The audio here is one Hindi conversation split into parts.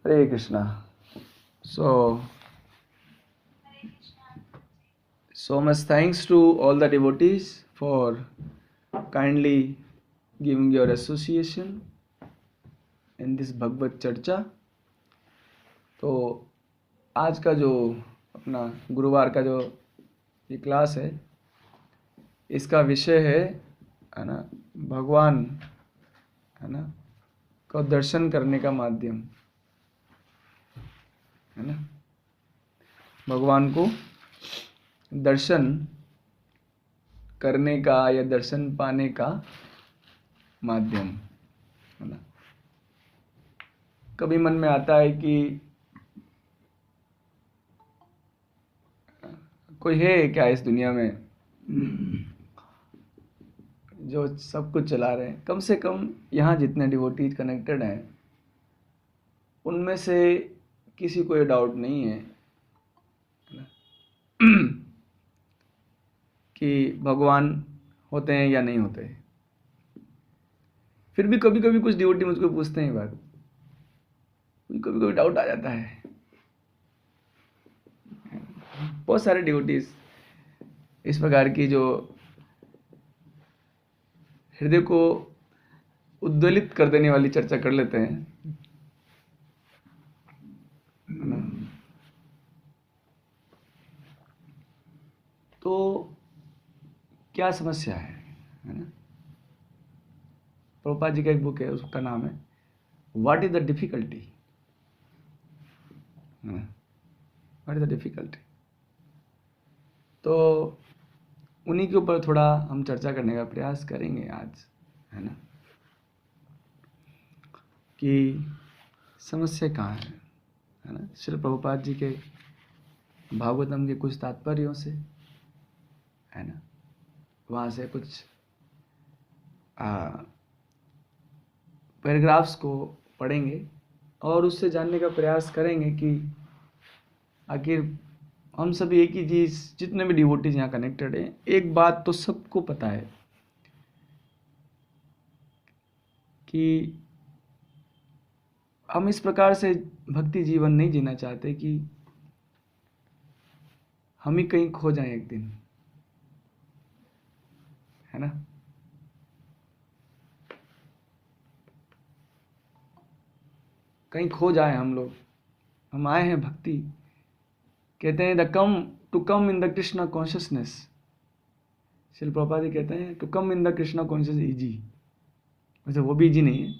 Hare Krishna. So much thanks to all the devotees for kindly giving your association in this Bhagavad Charcha. तो आज का जो अपना गुरुवार का जो ये क्लास है, इसका विषय है ना, भगवान है ना को दर्शन करने का माध्यम, है ना, भगवान को दर्शन करने का या दर्शन पाने का माध्यम, है ना। कभी मन में आता है कि कोई है क्या इस दुनिया में जो सब कुछ चला रहे हैं। कम से कम यहाँ जितने डिवोटीज कनेक्टेड हैं उनमें से किसी को ये डाउट नहीं है ना कि भगवान होते हैं या नहीं होते। फिर भी कभी कभी कुछ डिवोटी मुझको पूछते हैं, बात कभी कभी डाउट आ जाता है। बहुत सारे डिवोटीज इस प्रकार की जो हृदय को उद्वेलित कर देने वाली चर्चा कर लेते हैं। तो क्या समस्या है ना। प्रभुपाद जी का एक बुक है, उसका नाम है what is the difficulty. What is the difficulty. तो उन्हीं के ऊपर थोड़ा हम चर्चा करने का प्रयास करेंगे आज, है ना, कि समस्या कहाँ है ना। श्री प्रभुपाद जी के भागवतम के कुछ तात्पर्यों से, है ना, वहाँ से कुछ पैराग्राफ्स को पढ़ेंगे और उससे जानने का प्रयास करेंगे कि आखिर हम सभी एक ही चीज़, जितने भी डिवोटीज यहाँ कनेक्टेड हैं, एक बात तो सबको पता है कि हम इस प्रकार से भक्ति जीवन नहीं जीना चाहते कि हम ही कहीं खो जाएं एक दिन, है ना। कहीं खो जाए हम लोग। हम आए हैं भक्ति, कहते हैं to come in the Krishna consciousness. Srila Prabhupada ji कहते हैं to come in the Krishna consciousness easy. वैसे वो भी इजी नहीं है,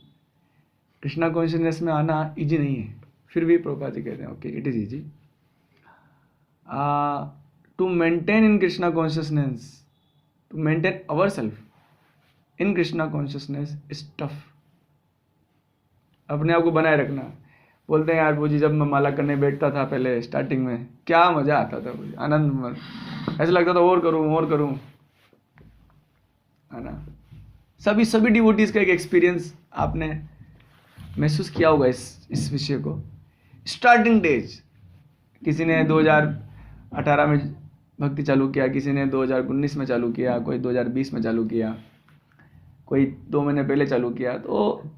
कृष्णा कॉन्शियसनेस में आना इजी नहीं है। फिर भी प्रभुपाद जी कहते हैं okay it is easy. To maintain in Krishna consciousness, to maintain our self in Krishna consciousness is tough. अपने आप को बनाए रखना। बोलते हैं यार जी, जब मैं माला करने बैठता था पहले स्टार्टिंग में, क्या मजा आता था मुझे, आनंद, ऐसा लगता था और करूं, है ना। सभी डिवोटीज का एक एक्सपीरियंस आपने महसूस किया होगा इस विषय को। स्टार्टिंग डेज, किसी ने 2018 में भक्ति चालू किया, किसी ने 2019 में चालू किया, कोई 2020 में चालू किया, कोई 2 महीने पहले चालू किया। तो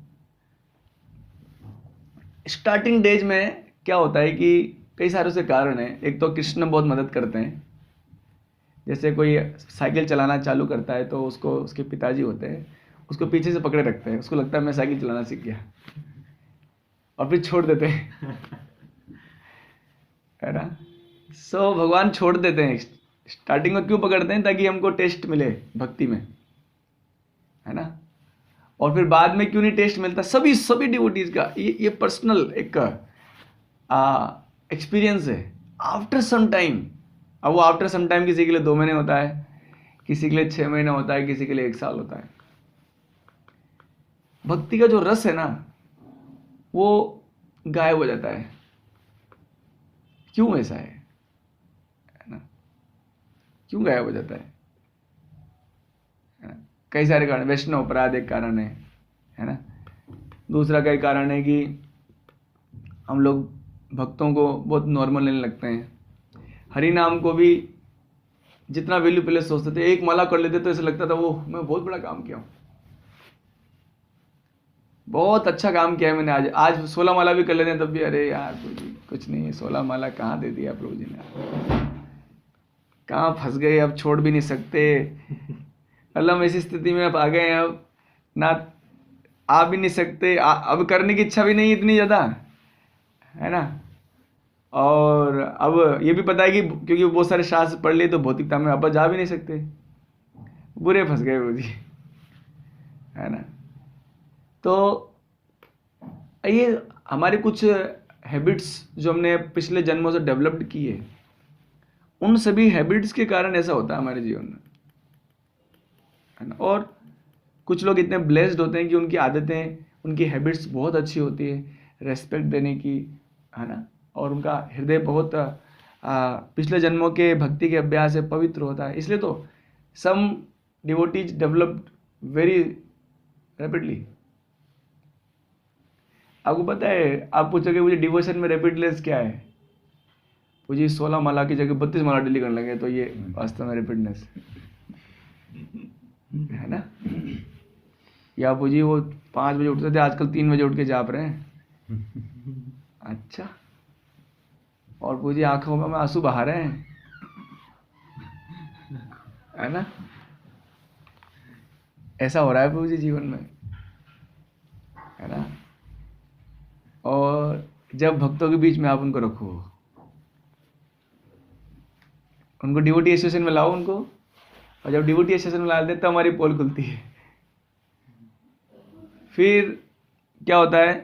स्टार्टिंग डेज में क्या होता है कि कई सारे से कारण है। एक तो कृष्ण बहुत मदद करते हैं। जैसे कोई साइकिल चलाना चालू करता है तो उसको उसके पिताजी होते हैं, उसको पीछे से पकड़े रखते हैं। उसको लगता है मैं साइकिल चलाना सीख गया, और फिर छोड़ देते हैं, है ना। सो भगवान छोड़ देते हैं। स्टार्टिंग में क्यों पकड़ते हैं? ताकि हमको टेस्ट मिले भक्ति में, है ना। और फिर बाद में क्यों नहीं टेस्ट मिलता? सभी डिवोटीज का ये पर्सनल एक एक्सपीरियंस है। आफ्टर सम टाइम, अब वो आफ्टर सम टाइम किसी के लिए 2 महीने होता है, किसी के लिए 6 महीने होता है, किसी के लिए 1 साल होता है। भक्ति का जो रस है ना, वो गायब हो जाता है। क्यों ऐसा है ना? क्यों गायब हो जाता है ना? कई सारे कारण। वैष्णव अपराध एक कारण है ना। दूसरा कई कारण है कि हम लोग भक्तों को बहुत नॉर्मल लेने लगते हैं। हरि नाम को भी जितना वैल्यू पहले सोचते थे, एक माला कर लेते तो ऐसा लगता था वो मैं बहुत बड़ा काम किया हूं। बहुत अच्छा काम किया है मैंने। आज आज 16 माला भी कर लेते हैं तब भी अरे यार प्रभु जी कुछ नहीं है, 16 माला कहाँ दे दिया प्रभु जी ने, कहाँ फंस गए, अब छोड़ भी नहीं सकते। मतलब हम ऐसी स्थिति में अब आ गए हैं, अब ना आ भी नहीं सकते, अब करने की इच्छा भी नहीं इतनी ज़्यादा, है ना। और अब ये भी पता है कि क्योंकि बहुत सारे शास्त्र पढ़ लिए तो भौतिकता में अब जा भी नहीं सकते, बुरे फंस गए प्रभु जी, है ना। तो ये हमारे कुछ हैबिट्स जो हमने पिछले जन्मों से डेवलप्ड की है, उन सभी हैबिट्स के कारण ऐसा होता है हमारे जीवन में, है ना। और कुछ लोग इतने ब्लेस्ड होते हैं कि उनकी आदतें, उनकी हैबिट्स बहुत अच्छी होती है, रेस्पेक्ट देने की, है ना। और उनका हृदय बहुत पिछले जन्मों के भक्ति के अभ्यास से पवित्र होता है, इसलिए तो सम डिवोटीज डेवलप्ड वेरी रैपिडली। आपको पता है, आप पूछोगे मुझे डिवोशन में रैपिडनेस क्या है, मुझे 16 माला की जगह 32 माला डेली करने लगे, तो ये वास्तव में रैपिडनेस है ना। या पूछिए वो 5 बजे उठते थे, आजकल 3 बजे उठ के जाप रहे हैं। अच्छा, और पूछिए आंखों में आंसू बहा रहे हैं, है ना। ऐसा हो रहा है प्रभु जी जीवन में, है ना। और जब भक्तों के बीच में आप उनको रखो, उनको डिवोटी एसोसिएशन में लाओ उनको, और जब डिवोटी एसोसिएशन में ला देते तो हमारी पोल खुलती है। फिर क्या होता है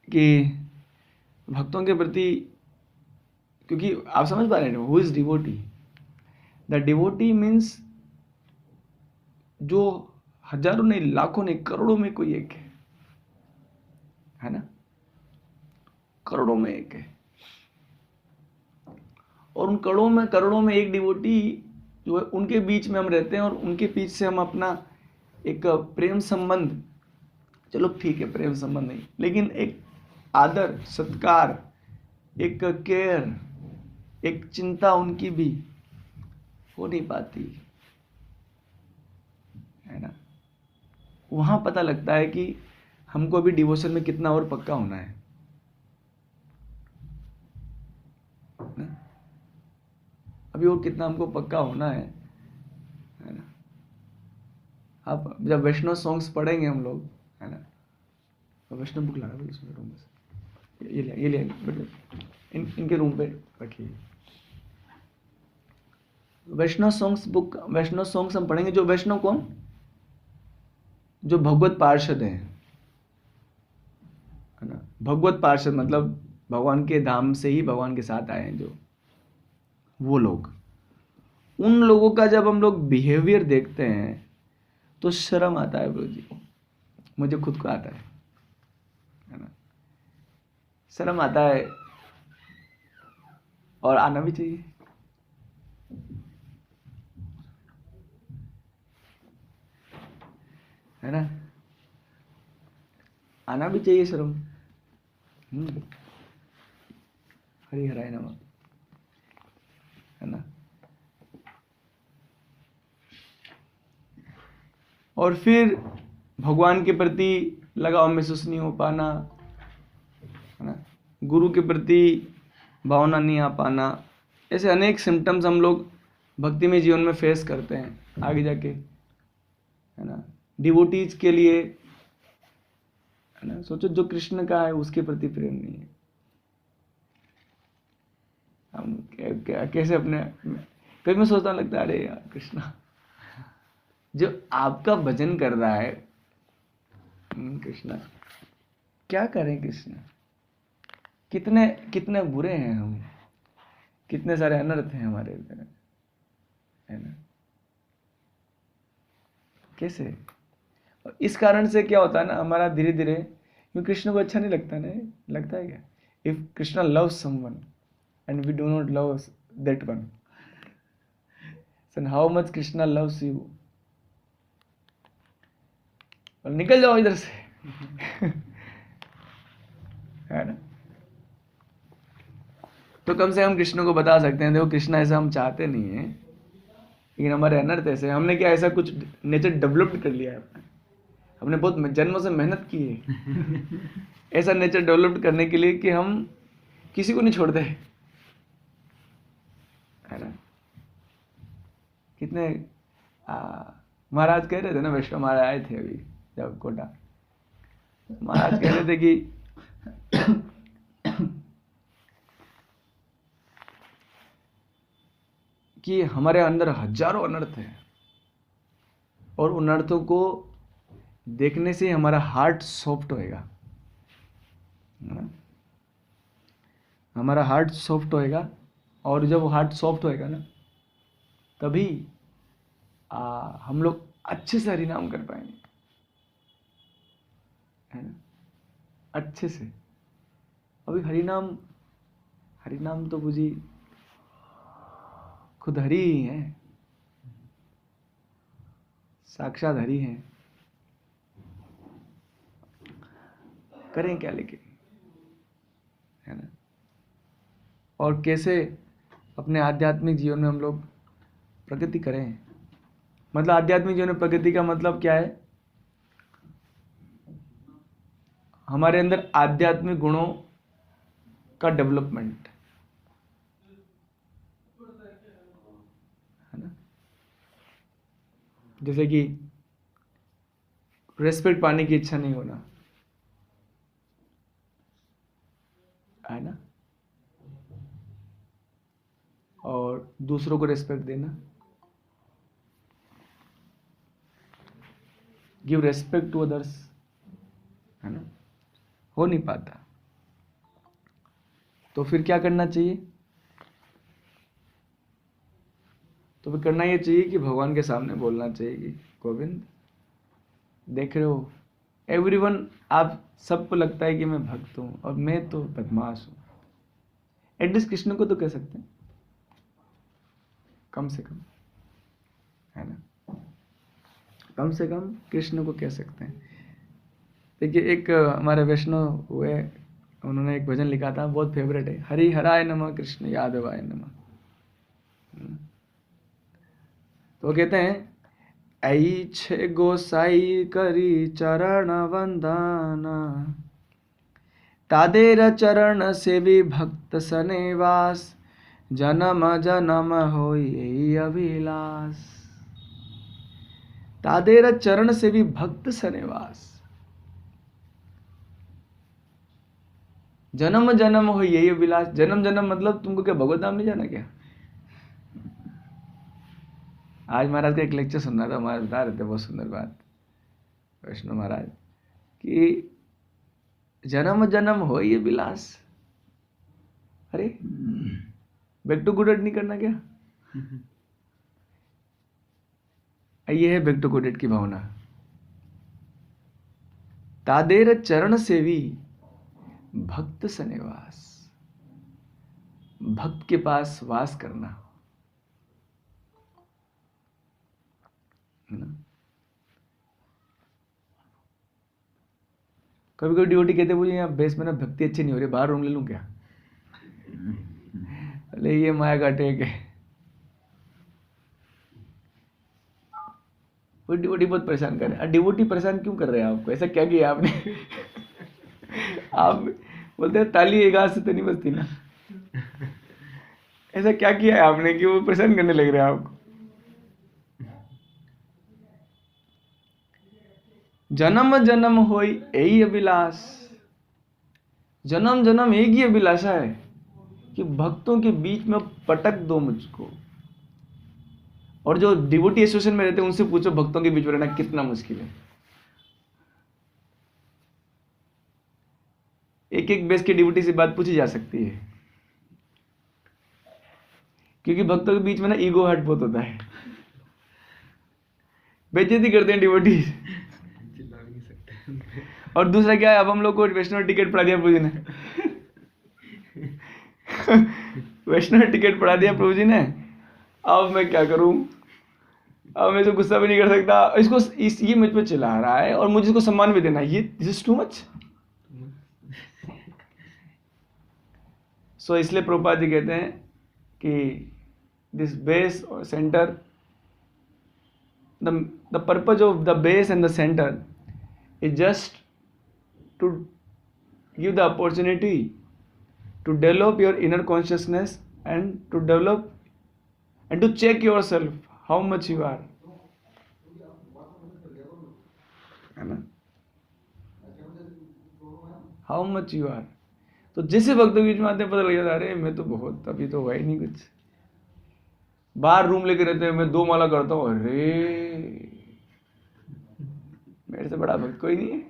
कि भक्तों के प्रति, क्योंकि आप समझ पा रहे हैं who is devotee, the devotee means जो हजारों नहीं, लाखों नहीं, करोड़ों में कोई एक है ना, करोड़ों में एक है। और उन करोड़ों में एक डिवोटी जो है, उनके बीच में हम रहते हैं, और उनके बीच से हम अपना एक प्रेम संबंध, चलो ठीक है प्रेम संबंध नहीं, लेकिन एक आदर सत्कार, एक केयर, एक चिंता उनकी भी हो नहीं पाती, है ना। वहां पता लगता है कि हमको अभी डिवोशन में कितना और पक्का होना है ना? अभी और कितना हमको पक्का होना है ना। आप जब वैष्णव सॉन्ग्स पढ़ेंगे हम लोग, है ना, तो वैष्णव बुक लाना इसमें रूम में, ये ले इनके रूम पे रखिए। वैष्णव सॉन्ग्स बुक, वैष्णव सॉन्ग्स हम पढ़ेंगे। जो वैष्णव कौन, जो भगवत पार्षद हैं, है ना। भगवत पार्षद मतलब भगवान के धाम से ही भगवान के साथ आए हैं जो, वो लोग, उन लोगों का जब हम लोग बिहेवियर देखते हैं तो शर्म आता है प्रभु जी, मुझे खुद को आता है ना, शर्म आता है, और आना भी चाहिए, है ना, आना भी चाहिए शर्म। हरि हराय नमः, है ना। और फिर भगवान के प्रति लगाव महसूस नहीं हो पाना, है ना, गुरु के प्रति भावना नहीं आ पाना, ऐसे अनेक सिम्टम्स हम लोग भक्ति में जीवन में फेस करते हैं आगे जाके, है ना। डिवोटीज के लिए, है ना, सोचो जो कृष्ण का है उसके प्रति प्रेम नहीं है, हम कैसे अपने, कभी मैं सोचता लगता है अरे यार कृष्णा जो आपका भजन कर रहा है, कृष्णा क्या करें, कृष्णा कितने कितने बुरे हैं हम, कितने सारे अनर्थ हैं हमारे अंदर, है ना, कैसे। और इस कारण से क्या होता है ना, हमारा धीरे धीरे, क्योंकि कृष्ण को अच्छा नहीं लगता ना, लगता है क्या, if Krishna loves someone and we do not love that one, so how much Krishna loves you, और निकल जाओ इधर से, है ना। तो कम से कम कृष्ण को बता सकते हैं देखो कृष्णा ऐसा हम चाहते नहीं है, लेकिन हमारे अनर्थ ऐसे, हमने क्या ऐसा कुछ नेचर डेवलप्ड कर लिया है अपना, हमने बहुत जन्मों से मेहनत की है ऐसा नेचर डेवलप करने के लिए कि हम किसी को नहीं छोड़ते, है ना। कितने महाराज कह रहे थे ना, वैष्णव महाराज आए थे अभी जब कोटा, महाराज कह रहे थे कि हमारे अंदर हजारों अनर्थ है और उन अनर्थों को देखने से हमारा हार्ट सॉफ्ट होएगा, है ना। हमारा हार्ट सॉफ्ट होएगा और जब हार्ट सॉफ्ट होएगा ना तभी हम लोग अच्छे से हरिनाम कर पाएंगे, है ना, अच्छे से। अभी हरिनाम तो बुझी खुद हरि ही है, साक्षात हरि है। करें क्या लेकिन, है ना। और कैसे अपने आध्यात्मिक जीवन में हम लोग प्रगति करें। मतलब आध्यात्मिक जीवन में प्रगति का मतलब क्या है, हमारे अंदर आध्यात्मिक गुणों का डेवलपमेंट, है ना। जैसे कि रेस्पेक्ट पाने की इच्छा नहीं होना, है ना, और दूसरों को रेस्पेक्ट देना, गिव रेस्पेक्ट टू अदर्स, है ना, हो नहीं पाता। तो फिर क्या करना चाहिए, तो फिर करना ये चाहिए कि भगवान के सामने बोलना चाहिए कि गोविंद देख रहे हो एवरीवन, आप सबको लगता है कि मैं भक्त हूं और मैं तो बदमाश हूं। एटलीस्ट कृष्ण को तो कह सकते हैं कम से कम, है ना, कम से कम कृष्ण को कह सकते हैं। देखिए एक हमारे वैष्णव हुए, उन्होंने एक भजन लिखा था, बहुत फेवरेट है, हरि हराय नमः कृष्ण यादवाय नमः। तो वो कहते हैं, ऐ छे गोसाई करी चरण वंदना, तादेर चरण सेवी भक्त सनेवास, जन्म जन्म होई यही अभिलाष। तादेर चरण सेवी भक्त सनेवास, जन्म जन्म हो यही अभिलाष। जन्म जन्म मतलब तुमको क्या भगवत धाम नहीं जाना क्या। आज महाराज का एक लेक्चर सुनना था, महाराज बता रहे थे बहुत सुंदर बात, वैष्णव महाराज, कि जन्म जन्म हो ये विलास, अरे बैक टू गुडेट नहीं करना क्या। ये है बैक टू गुडेट की भावना। तादेर चरण सेवी भक्त सनेवास, भक्त के पास वास करना, है ना। कभी कभी डिवोटी कहते मुझे यहाँ बेस में ना भक्ति अच्छी नहीं हो रही, बाहर रूम ले लूं क्या। अरे ये माया का टेक है। वो डिवोटी बहुत परेशान कर रहे हैं। डिवोटी परेशान क्यों कर रहे हैं आपको, ऐसा क्या किया आपने। आप बोलते हैं ताली एक हाथ से तो नहीं बजती ना, ऐसा क्या किया है आपने कि वो परेशान करने लग रहे हैं आपको। जन्म जन्म होई यही अभिलाष, जन्म जन्म एक ही अभिलाषा है कि भक्तों के बीच में पटक दो मुझको। और जो डिवोटी एसोसिएशन में रहते हैं उनसे पूछो भक्तों के बीच में रहना कितना मुश्किल है। एक एक बेस के डिवोटी से बात पूछी जा सकती है, क्योंकि भक्तों के बीच में ना ईगो हर्ट बहुत होता है, बेइज्जती करते हैं डिवोटी। और दूसरा क्या है, अब हम लोग को वैष्णव टिकट पढ़ा दिया प्रभु जी ने। वैष्णव टिकट पढ़ा दिया प्रभु जी ने, अब मैं क्या करूं, अब मैं तो गुस्सा भी नहीं कर सकता। इसको ये मुझ पर चिल्ला रहा है और मुझे इसको सम्मान भी देना है, ये दिस इज टू मच। सो इसलिए प्रभुपाद जी कहते हैं कि दिस बेस और centre, the purpose of the base and the centre is just to give the opportunity to develop your inner consciousness and to develop and to check yourself how much you are, है ना, how much you are. तो जैसे भक्त बीच में आते हैं पता लग जाता है अरे मैं तो बहुत अभी तो हुआ ही नहीं कुछ. बाहर रूम लेके रहते हैं, मैं 2 माला करता हूँ, अरे मेरे से बड़ा भक्त कोई नहीं है,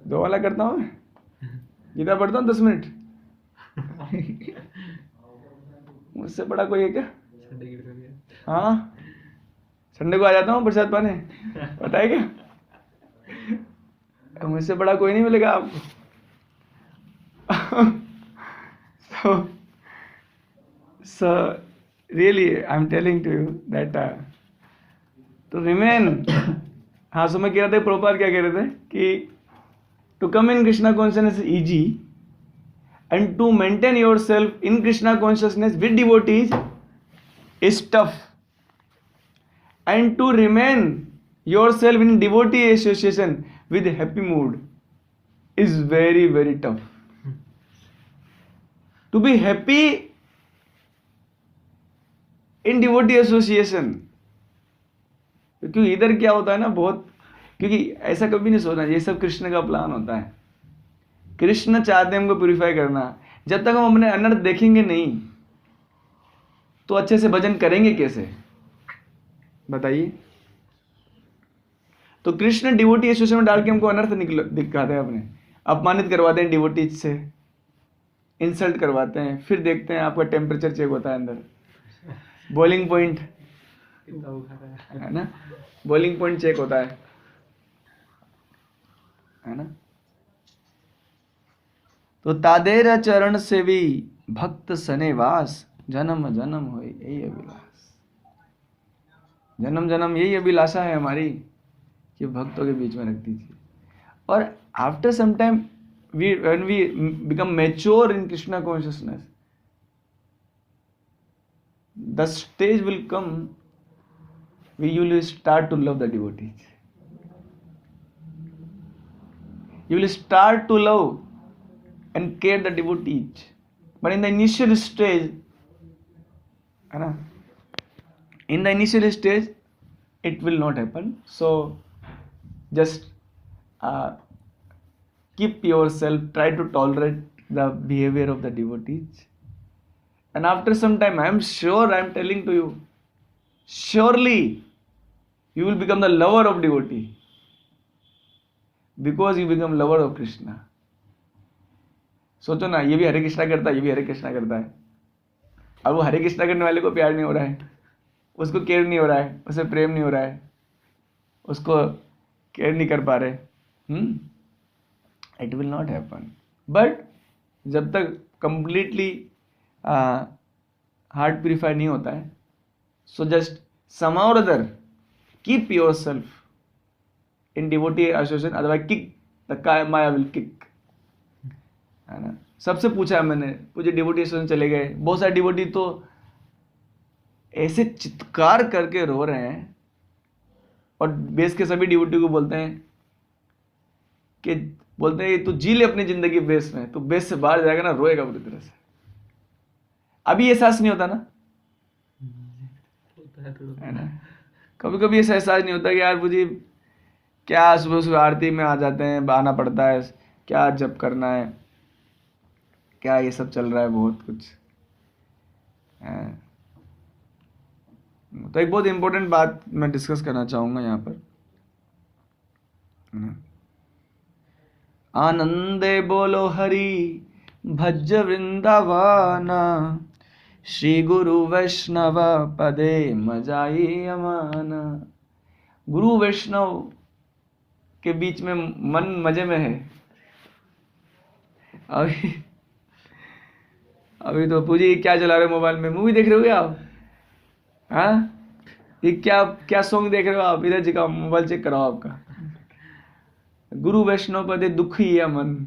2 माला करता हूँ मैं, गीता पढ़ता हूँ 10 मिनट, मुझसे बड़ा कोई है क्या? हाँ, संडे को आ जाता हूँ प्रसाद पाने, पता है क्या, मुझसे बड़ा कोई नहीं मिलेगा आपको. So really I'm telling to you that to remain. हाँ, सो मैं कह रहा था प्रभुपाद क्या कह रहे थे कि to come in Krishna consciousness is easy and to maintain yourself in Krishna consciousness with devotees is tough, and to remain yourself in devotee association with happy mood is very very tough. To be happy in devotee association, क्योंकि इधर क्या होता है ना बहुत, क्योंकि ऐसा कभी नहीं सोचना, ये सब कृष्ण का प्लान होता है. कृष्ण चाहते हैं हमको प्यूरिफाई करना. जब तक हम अपने अनर्थ देखेंगे नहीं तो अच्छे से भजन करेंगे कैसे, बताइए. तो कृष्ण डिवोटी एसोसिएशन में डाल के हमको अनर्थ दिखाते हैं, अपने अपमानित करवाते हैं डिवोटीज से, इंसल्ट करवाते हैं. फिर देखते हैं आपका टेम्परेचर चेक होता है अंदर, बॉइलिंग पॉइंट है ना, बॉइलिंग पॉइंट चेक होता है ना. तो तादेर चरण से भी भक्त सनेवास, जन्म जन्म हो यही अभिलाष. जन्म जन्म यही अभिलाषा है हमारी कि भक्तों के बीच में रख दीजिए. और after some time when we become mature in Krishna consciousness, the stage will come where you will start to love the devotees. You will start to love and care the devotees. But in the initial stage, it will not happen. So just keep yourself, try to tolerate the behavior of the devotees. And after some time, I am telling to you, surely you will become the lover of devotee, because you become lover of Krishna. सोचो ना, ये भी हरे कृष्णा करता है, ये भी हरे कृष्णा करता है. अब वो हरे कृष्णा करने वाले को प्यार नहीं हो रहा है, उसको केयर नहीं हो रहा है, उसे प्रेम नहीं हो रहा है, उसको केयर नहीं कर पा रहे. It will not happen. But जब तक completely heart purify नहीं होता है, so just somehow or other keep yourself in devotee association, otherwise kick the Maya will kick. है ना. सबसे पूछा है मैंने, पूछे डिवोटी एसोसिएशन चले गए, बहुत सारे डिवोटी तो ऐसे चित्कार करके रो रहे हैं, और बेस के सभी डिवोटी को बोलते हैं कि तू जी ले अपनी जिंदगी बेस में, तू बेस से बाहर जाएगा ना रोएगा पूरी तरह से. अभी एहसास नहीं होता ना, है ना. कभी कभी ऐसा एहसास नहीं होता कि यार मुझे क्या सुबह सुबह आरती में आ जाते हैं, आना पड़ता है, क्या जप करना है, क्या ये सब चल रहा है, बहुत कुछ. तो एक बहुत इंपॉर्टेंट बात मैं डिस्कस करना चाहूंगा यहाँ पर. आनंदे बोलो हरि भज वृंदावन, श्री गुरु वैष्णव पदे मजाई अमान. गुरु वैष्णव के बीच में मन मजे में है. अभी तो पूजी क्या चला रहे हो मोबाइल में, मूवी देख रहे हो क्या आप? हाँ, ये क्या सॉन्ग देख रहे हो आप? इधर जी मोबाइल चेक कराओ आपका. गुरु वैष्णव पदे दुखी है मन.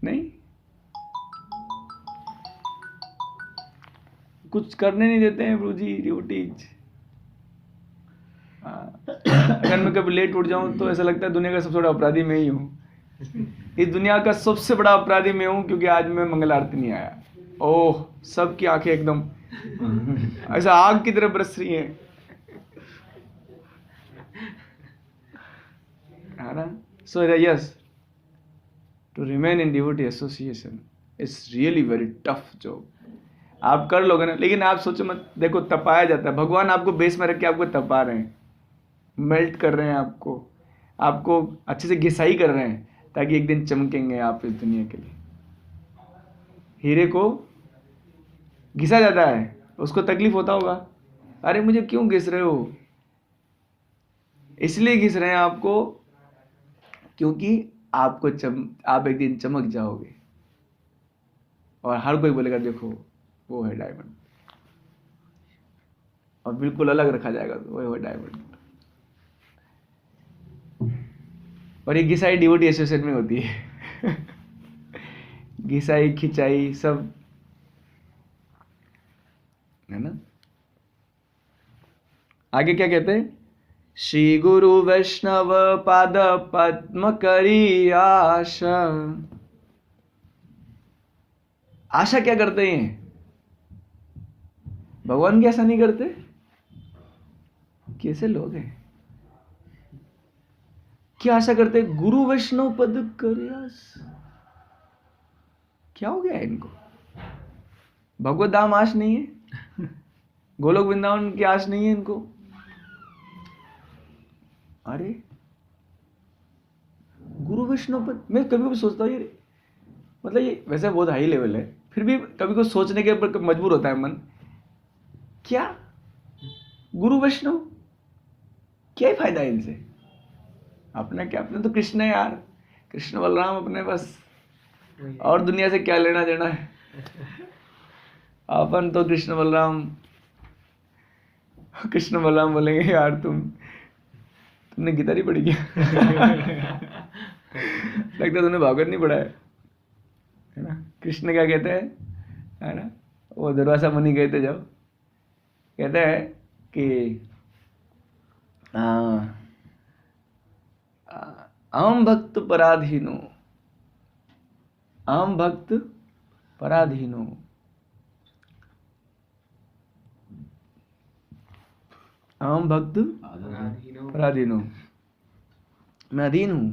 नहीं, कुछ करने नहीं देते हैं प्रभु जी ड्यूटीज। अगर मैं कभी लेट उठ जाऊं तो ऐसा लगता है दुनिया का सबसे बड़ा अपराधी मैं ही हूँ। इस दुनिया का सबसे बड़ा अपराधी मैं हूँ क्योंकि आज मैं मंगल आरती नहीं आया। ओह, सबकी आंखें एकदम ऐसा आग की तरह बरस रही हैं, है ना। So yes, to remain in devotee association is really very tough job. आप कर लोगे ना, लेकिन आप सोचो मत, देखो तपाया जाता है, भगवान आपको बेस में रख के आपको तपा रहे हैं, मेल्ट कर रहे हैं आपको अच्छे से घिसाई कर रहे हैं, ताकि एक दिन चमकेंगे आप इस दुनिया के लिए। हीरे को घिसा जाता है, उसको तकलीफ होता होगा, अरे मुझे क्यों घिस रहे हो? इसलिए घिस रहे हैं आपको क्योंकि आप एक दिन चमक जाओगे और हर कोई बोलेगा देखो वो है डायमंड, और बिल्कुल अलग रखा जाएगा, वो है डायमंड। और ये घिसाई डिवोटी एसोसिएशन में होती है। घिसाई खिंचाई सब, है ना। आगे क्या कहते हैं? श्री गुरु वैष्णव पाद पद्म करी आशा। आशा क्या करते हैं? भगवान की आशा नहीं करते? कैसे लोग हैं? क्या आशा करते? गुरु वैष्णव पद करी आशा। क्या हो गया इनको? भगवत धाम आश नहीं है, गोलोक वृंदावन की आश नहीं है इनको। अरे गुरु वैष्णव पद, मैं कभी कभी सोचता हूँ ये, मतलब ये वैसे बहुत हाई लेवल है, फिर भी कभी कुछ सोचने के ऊपर मजबूर होता है मन। क्या गुरु वैष्णव, क्या ही फायदा है इनसे? अपना क्या, अपने तो कृष्ण है यार, कृष्ण बलराम अपने, बस और दुनिया से क्या लेना देना है। अपन तो कृष्ण बलराम बोलेंगे यार तुमने गीता नहीं पढ़ी क्या? लगता है तुमने भागवत नहीं पढ़ा है ना। कृष्ण क्या कहते हैं, है ना, वो दुर्वासा मुनि कहते जब कहते हैं कि अहम भक्त पराधीनो, अहम भक्त पराधीनो, अहम भक्त पराधीनो, मैं अधीन हूं।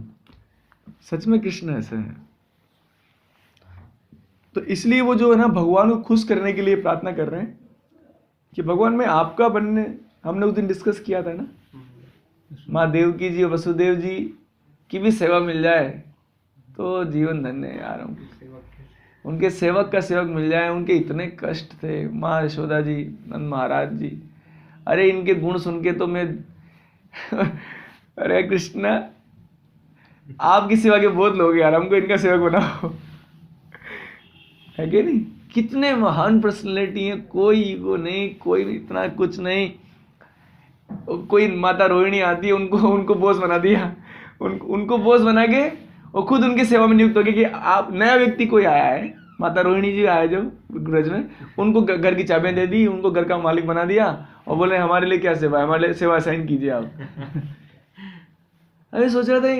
सच में कृष्ण ऐसे हैं। तो इसलिए वो जो है ना, भगवान को खुश करने के लिए प्रार्थना कर रहे हैं कि भगवान मैं आपका बनने, हमने उस दिन डिस्कस किया था ना, माँ देवकी जी और वसुदेव जी की भी सेवा मिल जाए तो जीवन धन्य है यार। उनके सेवक का सेवक मिल जाए, उनके इतने कष्ट थे, माँ यशोदा जी, नंद महाराज जी, अरे इनके गुण सुन के तो मैं अरे कृष्णा आपकी सेवा के बहुत लोग यार, हमको इनका सेवक बनाओ। है कि नहीं? कितने महान पर्सनैलिटी हैं, कोई ईगो नहीं, कोई इतना कुछ नहीं। कोई माता रोहिणी आती है, उनको बॉस बना दिया, उनको बॉस बना के वो खुद उनकी सेवा में नियुक्त हो गए कि आप, नया व्यक्ति कोई आया है, माता रोहिणी जी आया जो ब्रज में, उनको घर की चाबियां दे दी, उनको घर का मालिक बना दिया और बोले हमारे लिए क्या सेवा है, हमारे लिए सेवा असाइन कीजिए आप। अरे सोच रहा था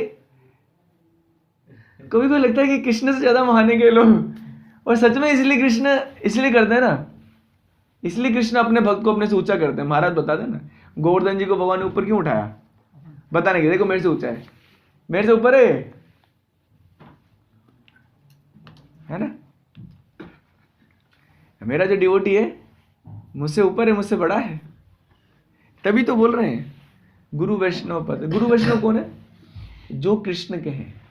कभी कोई लगता है कि कृष्ण से ज्यादा महान है के लोग, और सच में इसलिए कृष्ण इसलिए करते हैं ना, इसलिए कृष्ण अपने भक्त को अपने से ऊंचा करते हैं। महाराज बताते हैं ना, गोवर्धन जी को भगवान ने ऊपर क्यों उठाया, बताने के, देखो मेरे से ऊंचा है, मेरे से ऊपर है ना, मेरा जो डिवोटी है मुझसे ऊपर है, मुझसे बड़ा है, तभी तो बोल रहे हैं गुरु वैष्णव पद। गुरु वैष्णव कौन है? जो कृष्ण के हैं।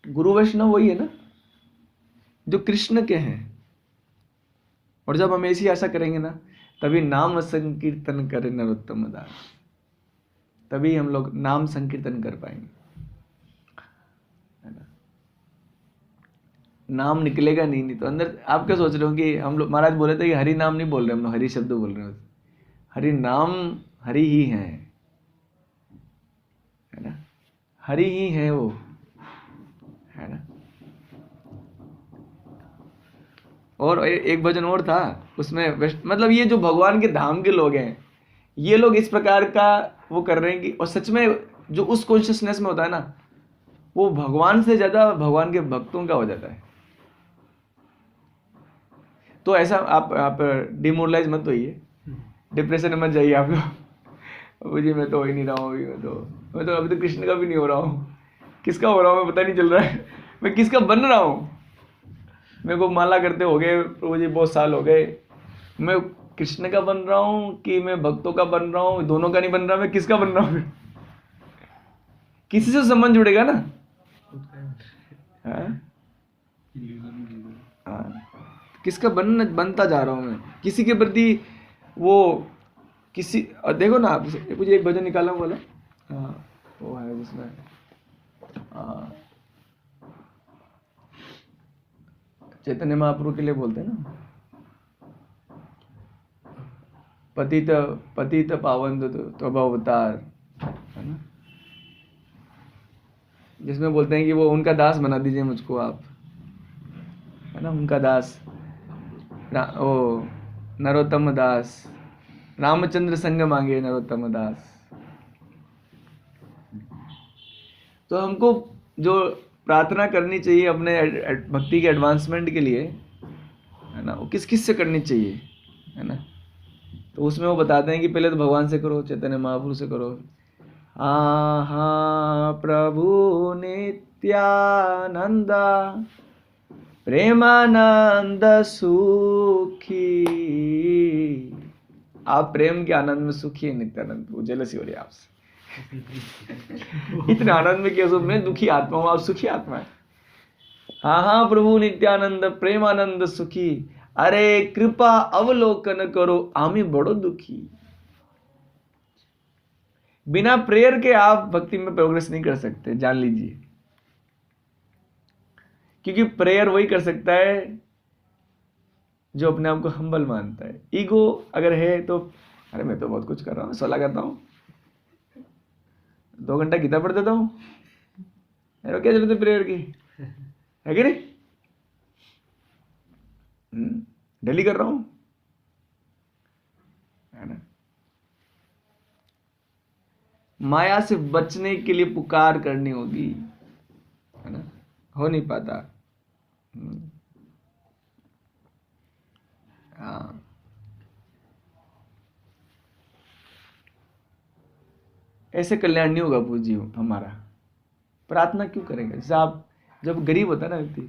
गुरु वैष्णव वही है ना जो कृष्ण के हैं। और जब हम ऐसी आशा करेंगे ना, तभी नाम संकीर्तन करे नरोत्तम दास, तभी हम लोग नाम संकीर्तन कर पाएंगे, है ना। नाम निकलेगा नहीं तो अंदर। आप क्या सोच रहे हो कि हम लोग, महाराज बोले थे कि हरि नाम नहीं बोल रहे हम लोग, हरि शब्द बोल रहे हैं। हरि नाम, हरि ही है ना, हरि ही है वो, है ना। और एक भजन और था उसमें मतलब ये जो भगवान के धाम के लोग हैं, ये लोग इस प्रकार का वो कर रहे हैं कि, और सच में जो उस कॉन्शियसनेस में होता है ना, वो भगवान से ज्यादा भगवान के भक्तों का हो जाता है। तो ऐसा आप डिमोरलाइज मत होइए, डिप्रेशन में मत जाइए आप लोग। मुझे मैं तो हो ही नहीं रहा हूँ अभी, मैं तो अभी तो कृष्ण का भी नहीं हो रहा हूँ। किसका हो रहा हूँ मैं पता नहीं चल रहा है, मैं किसका बन रहा हूँ। मेरे को माला करते हो गए प्रभु जी, बहुत साल हो गए। मैं कृष्ण का बन रहा हूँ कि मैं भक्तों का बन रहा हूँ? दोनों का नहीं बन रहा, मैं किसका बन रहा हूँ? किसी से संबंध जुड़ेगा ना। किसका बनता जा रहा हूँ मैं, किसी के प्रति वो किसी, देखो ना आप, मुझे एक भजन निकाला बोला, वो है जिसमें चैतन्य महाप्रभु के लिए बोलते हैं ना, पतित पतित पावन तो अवतार, है ना, जिसमें बोलते हैं कि वो उनका दास बना दीजिए मुझको आप, है ना, उनका दास, ओ नरोत्तम दास, रामचंद्र संग मांगे नरोत्तम दास। तो हमको जो प्रार्थना करनी चाहिए अपने भक्ति के एडवांसमेंट के लिए, है ना, वो किस किस से करनी चाहिए, है ना। तो उसमें वो बताते हैं कि पहले तो भगवान से करो, चैतन्य महाप्रभु से करो। आहा प्रभु नित्यानंद प्रेमानंद सुखी, आप प्रेम के आनंद में सुखी है नित्यानंद। वो जेलसी हो रही है आपसे इतने आनंद में कैसे, मैं दुखी आत्मा हूं, आप सुखी आत्मा है। हाँ हाँ प्रभु नित्यानंद प्रेमानंद सुखी, अरे कृपा अवलोकन करो आमी बड़ो दुखी। बिना प्रेयर के आप भक्ति में प्रोग्रेस नहीं कर सकते, जान लीजिए। क्योंकि प्रेयर वही कर सकता है जो अपने आप को हम्बल मानता है। ईगो अगर है तो, अरे मैं तो बहुत कुछ कर रहा हूँ, सलाह करता हूँ, 2 घंटा गीता पढ़ देता हूँ, मेरे क्या जरूरत है प्रेयर की, है कि नहीं? डेली कर रहा हूँ, है ना। माया से बचने के लिए पुकार करनी होगी, है ना, हो नहीं पाता। हाँ, ऐसे कल्याण नहीं होगा पूजी हमारा। प्रार्थना क्यों करेंगे? जैसे आप जब गरीब होता है ना व्यक्ति,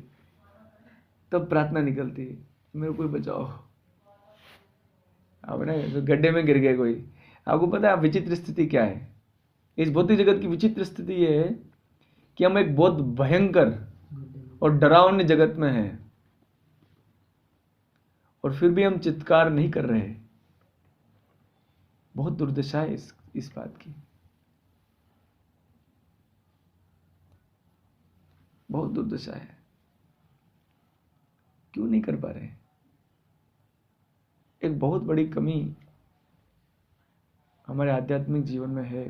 तब प्रार्थना निकलती है, मेरे को बचाओ। आप ना गड्ढे में गिर गए कोई, आपको पता है विचित्र स्थिति क्या है? इस भौतिक जगत की विचित्र स्थिति ये है कि हम एक बहुत भयंकर और डरावने जगत में हैं, और फिर भी हम चित्कार नहीं कर रहे। बहुत दुर्दशा है इस बात की, बहुत दुर्दशा है। क्यों नहीं कर पा रहे? एक बहुत बड़ी कमी हमारे आध्यात्मिक जीवन में है,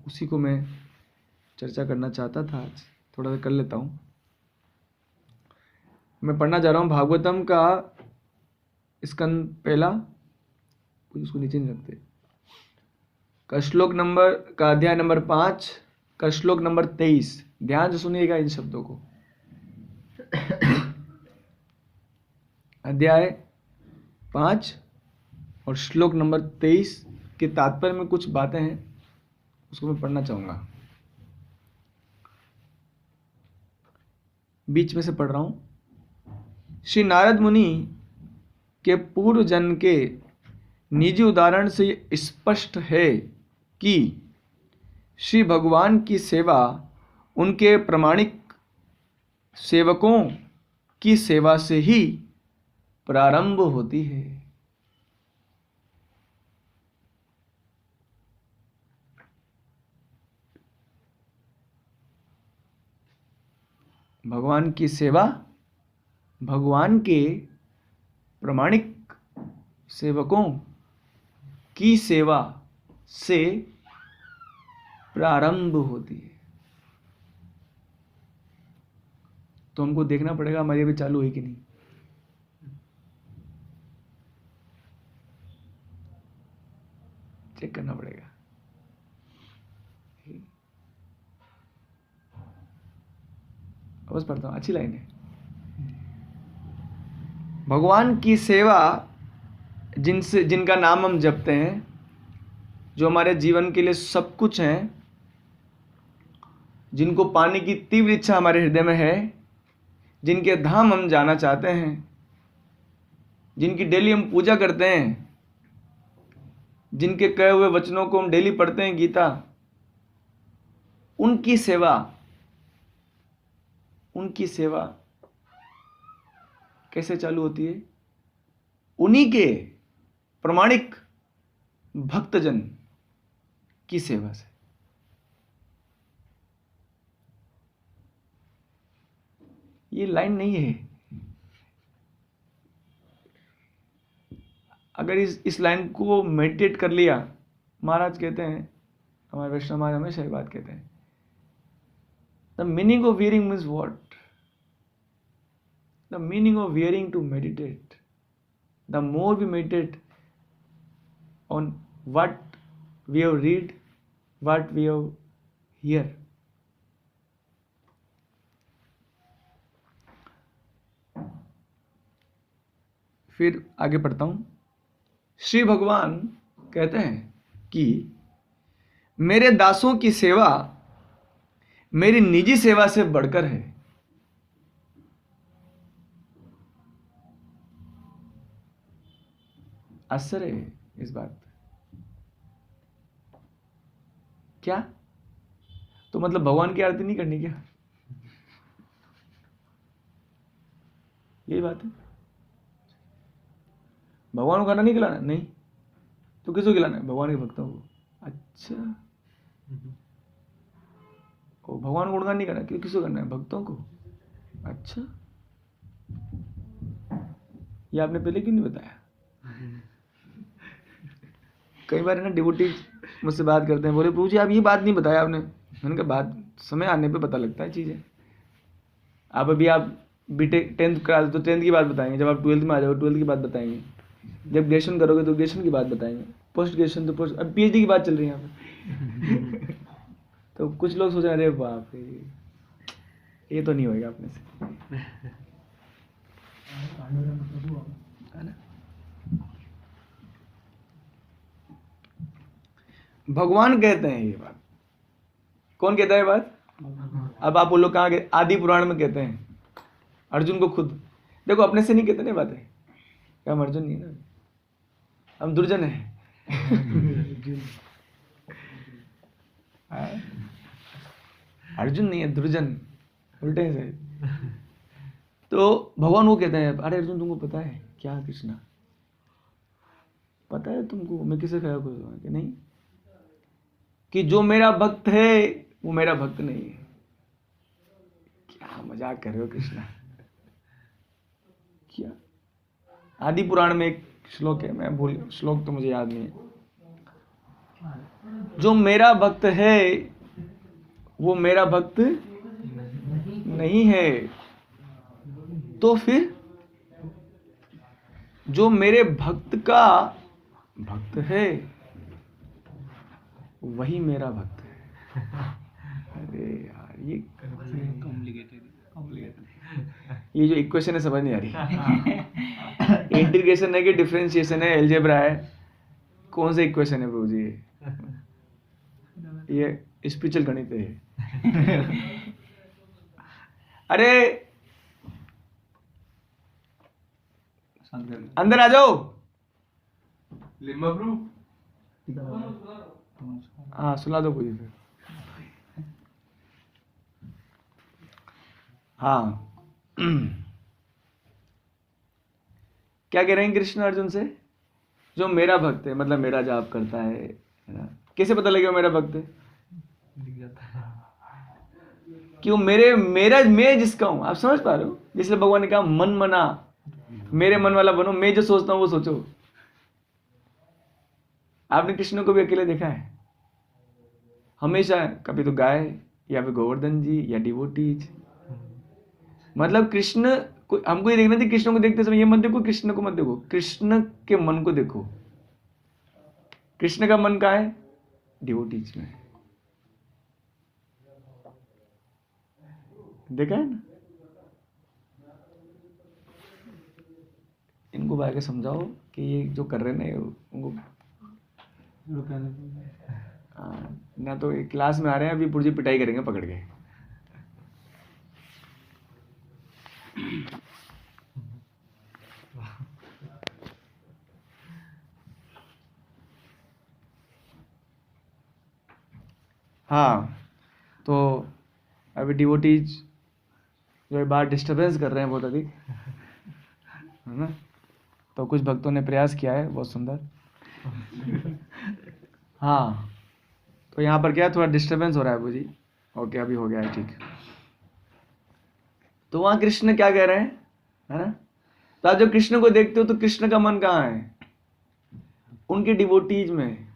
उसी को मैं चर्चा करना चाहता था आज, थोड़ा सा कर लेता हूँ। मैं पढ़ना चाह रहा हूँ भागवतम का स्कंद पहला, उसको नीचे नहीं रखते, का श्लोक नंबर का अध्याय नंबर 5 का श्लोक नंबर 23। ध्यान से सुनिएगा इन शब्दों को। अध्याय 5 और श्लोक नंबर 23 के तात्पर्य में कुछ बातें हैं, उसको मैं पढ़ना चाहूंगा। बीच में से पढ़ रहा हूं। श्री नारद मुनि के पूर्व जन्म के निजी उदाहरण से स्पष्ट है कि श्री भगवान की सेवा उनके प्रामाणिक सेवकों की सेवा से ही प्रारंभ होती है। भगवान की सेवा भगवान के प्रामाणिक सेवकों की सेवा से प्रारंभ होती है। तो हमको देखना पड़ेगा हमारी अभी चालू हुई कि नहीं। चेक करना पड़ेगा। बस पढ़ता हूं, अच्छी लाइन है। भगवान की सेवा जिनका नाम हम जपते हैं, जो हमारे जीवन के लिए सब कुछ है, जिनको पाने की तीव्र इच्छा हमारे हृदय में है, जिनके धाम हम जाना चाहते हैं, जिनकी डेली हम पूजा करते हैं, जिनके कहे हुए वचनों को हम डेली पढ़ते हैं, गीता, उनकी सेवा कैसे चालू होती है? उन्हीं के प्रामाणिक भक्तजन की सेवा से। ये लाइन नहीं है। अगर इस लाइन को मेडिटेट कर लिया, महाराज कहते हैं, हमारे वैष्णव महाराज हमेशा ये बात कहते हैं, the meaning of hearing means what? The meaning of hearing to meditate. The more we meditate on what we have read, what we have hear. फिर आगे पढ़ता हूं। श्री भगवान कहते हैं कि मेरे दासों की सेवा मेरी निजी सेवा से बढ़कर है। आश्चर्य है इस बात पे। क्या? तो मतलब भगवान की आरती नहीं करनी क्या? यही बात है। भगवान को खाना नहीं खिलाना? नहीं। तो किसको खिलाना है? भगवान के भक्तों को। अच्छा, ओ भगवान को गुणगान नहीं करना, किसको करना है? भक्तों को। अच्छा, ये आपने पहले क्यों नहीं बताया? कई बार है ना, डिवोटी मुझसे बात करते हैं, बोले प्रभु जी आप ये बात नहीं बताया आपने। मैंने कहा बात समय आने पे पता लगता है चीज़ें। आप अभी आप बीटेक 10th करा तो 10th की बात बताएंगे, जब आप 12th में आ जाओगे 12th की बात बताएंगे, जब ग्रेजुएशन करोगे तो ग्रेजुएशन की बात बताएंगे, पोस्ट ग्रेजुएशन तो पोस्ट, अब PhD की बात चल रही है यहाँ पे। तो कुछ लोग सोच रहे हैं अरे बाप रे, ये तो नहीं होगा अपने से, है ना। भगवान कहते हैं ये बात। कौन कहता है ये बात? अब आप बोलो कहाँ के? आदि पुराण में कहते हैं, अर्जुन को खुद। देखो अपने से नहीं कहते ना बातें, क्या हम अर्जुन नहीं है ना, हम दुर्जन है। अर्जुन नहीं है, दुर्जन, उल्टे हैं सही। तो भगवान वो कहते हैं अरे अर्जुन तुमको पता है क्या कृष्णा, पता है तुमको मैं किसे कहा कि नहीं, कि जो मेरा भक्त है वो मेरा भक्त नहीं है। क्या मजाक कर रहे हो कृष्णा? क्या? आदि पुराण में एक श्लोक है, मैं भूल, श्लोक तो मुझे याद नहीं है। जो मेरा भक्त है वो मेरा भक्त नहीं है, तो फिर जो मेरे भक्त का भक्त है वही मेरा भक्त है। अरे यार ये ये जो इक्वेशन है समझ नहीं आ रही। इंटीग्रेशन है कि डिफरेंशिएशन है, अलजेब्रा है, कौन सा इक्वेशन है प्रभु जी? ये स्पिरिचुअल गणित है। अरे अंदर आ जाओ। लिम्बा प्रभु, हाँ सुना दो कोई फिर। हाँ क्या कह रहे हैं कृष्ण अर्जुन से? जो मेरा भक्त है, मतलब मेरा जाप करता है ना? कैसे पता लगेगा मेरा भक्त है? दिख जाता है कि वो मेरा मैं जिसका हूं, आप समझ पा रहे हो? जिसलिए भगवान ने कहा मन मना, मेरे मन वाला बनो, मैं जो सोचता हूं वो सोचो। आपने कृष्ण को भी अकेले देखा है? हमेशा कभी तो गाय या फिर गोवर्धन जी या डिवोटीज, मतलब कृष्ण को हमको ये देखना चाहिए, कृष्ण को देखते समय ये मत देखो, कृष्ण को मत देखो, कृष्ण के मन को देखो। कृष्ण का मन कहाँ है? डिवोटीज में। देखा है ना? इनको भाई के समझाओ कि ये जो कर रहे हैं ना उनको ना, तो एक क्लास में आ रहे हैं, अभी पुर्जी पिटाई करेंगे पकड़ के। हाँ, तो अभी डिवोटीज जो है बाहर डिस्टरबेंस कर रहे हैं बहुत अधिक, है ना? तो कुछ भक्तों ने प्रयास किया है, बहुत सुंदर। हाँ, तो यहाँ पर क्या है, थोड़ा डिस्टरबेंस हो रहा है जी। ओके, अभी हो गया है, ठीक। तो वहाँ कृष्ण क्या कह रहे हैं, है ना? तो आप जब कृष्ण को देखते हो तो कृष्ण का मन कहाँ है? उनके डिवोटीज में।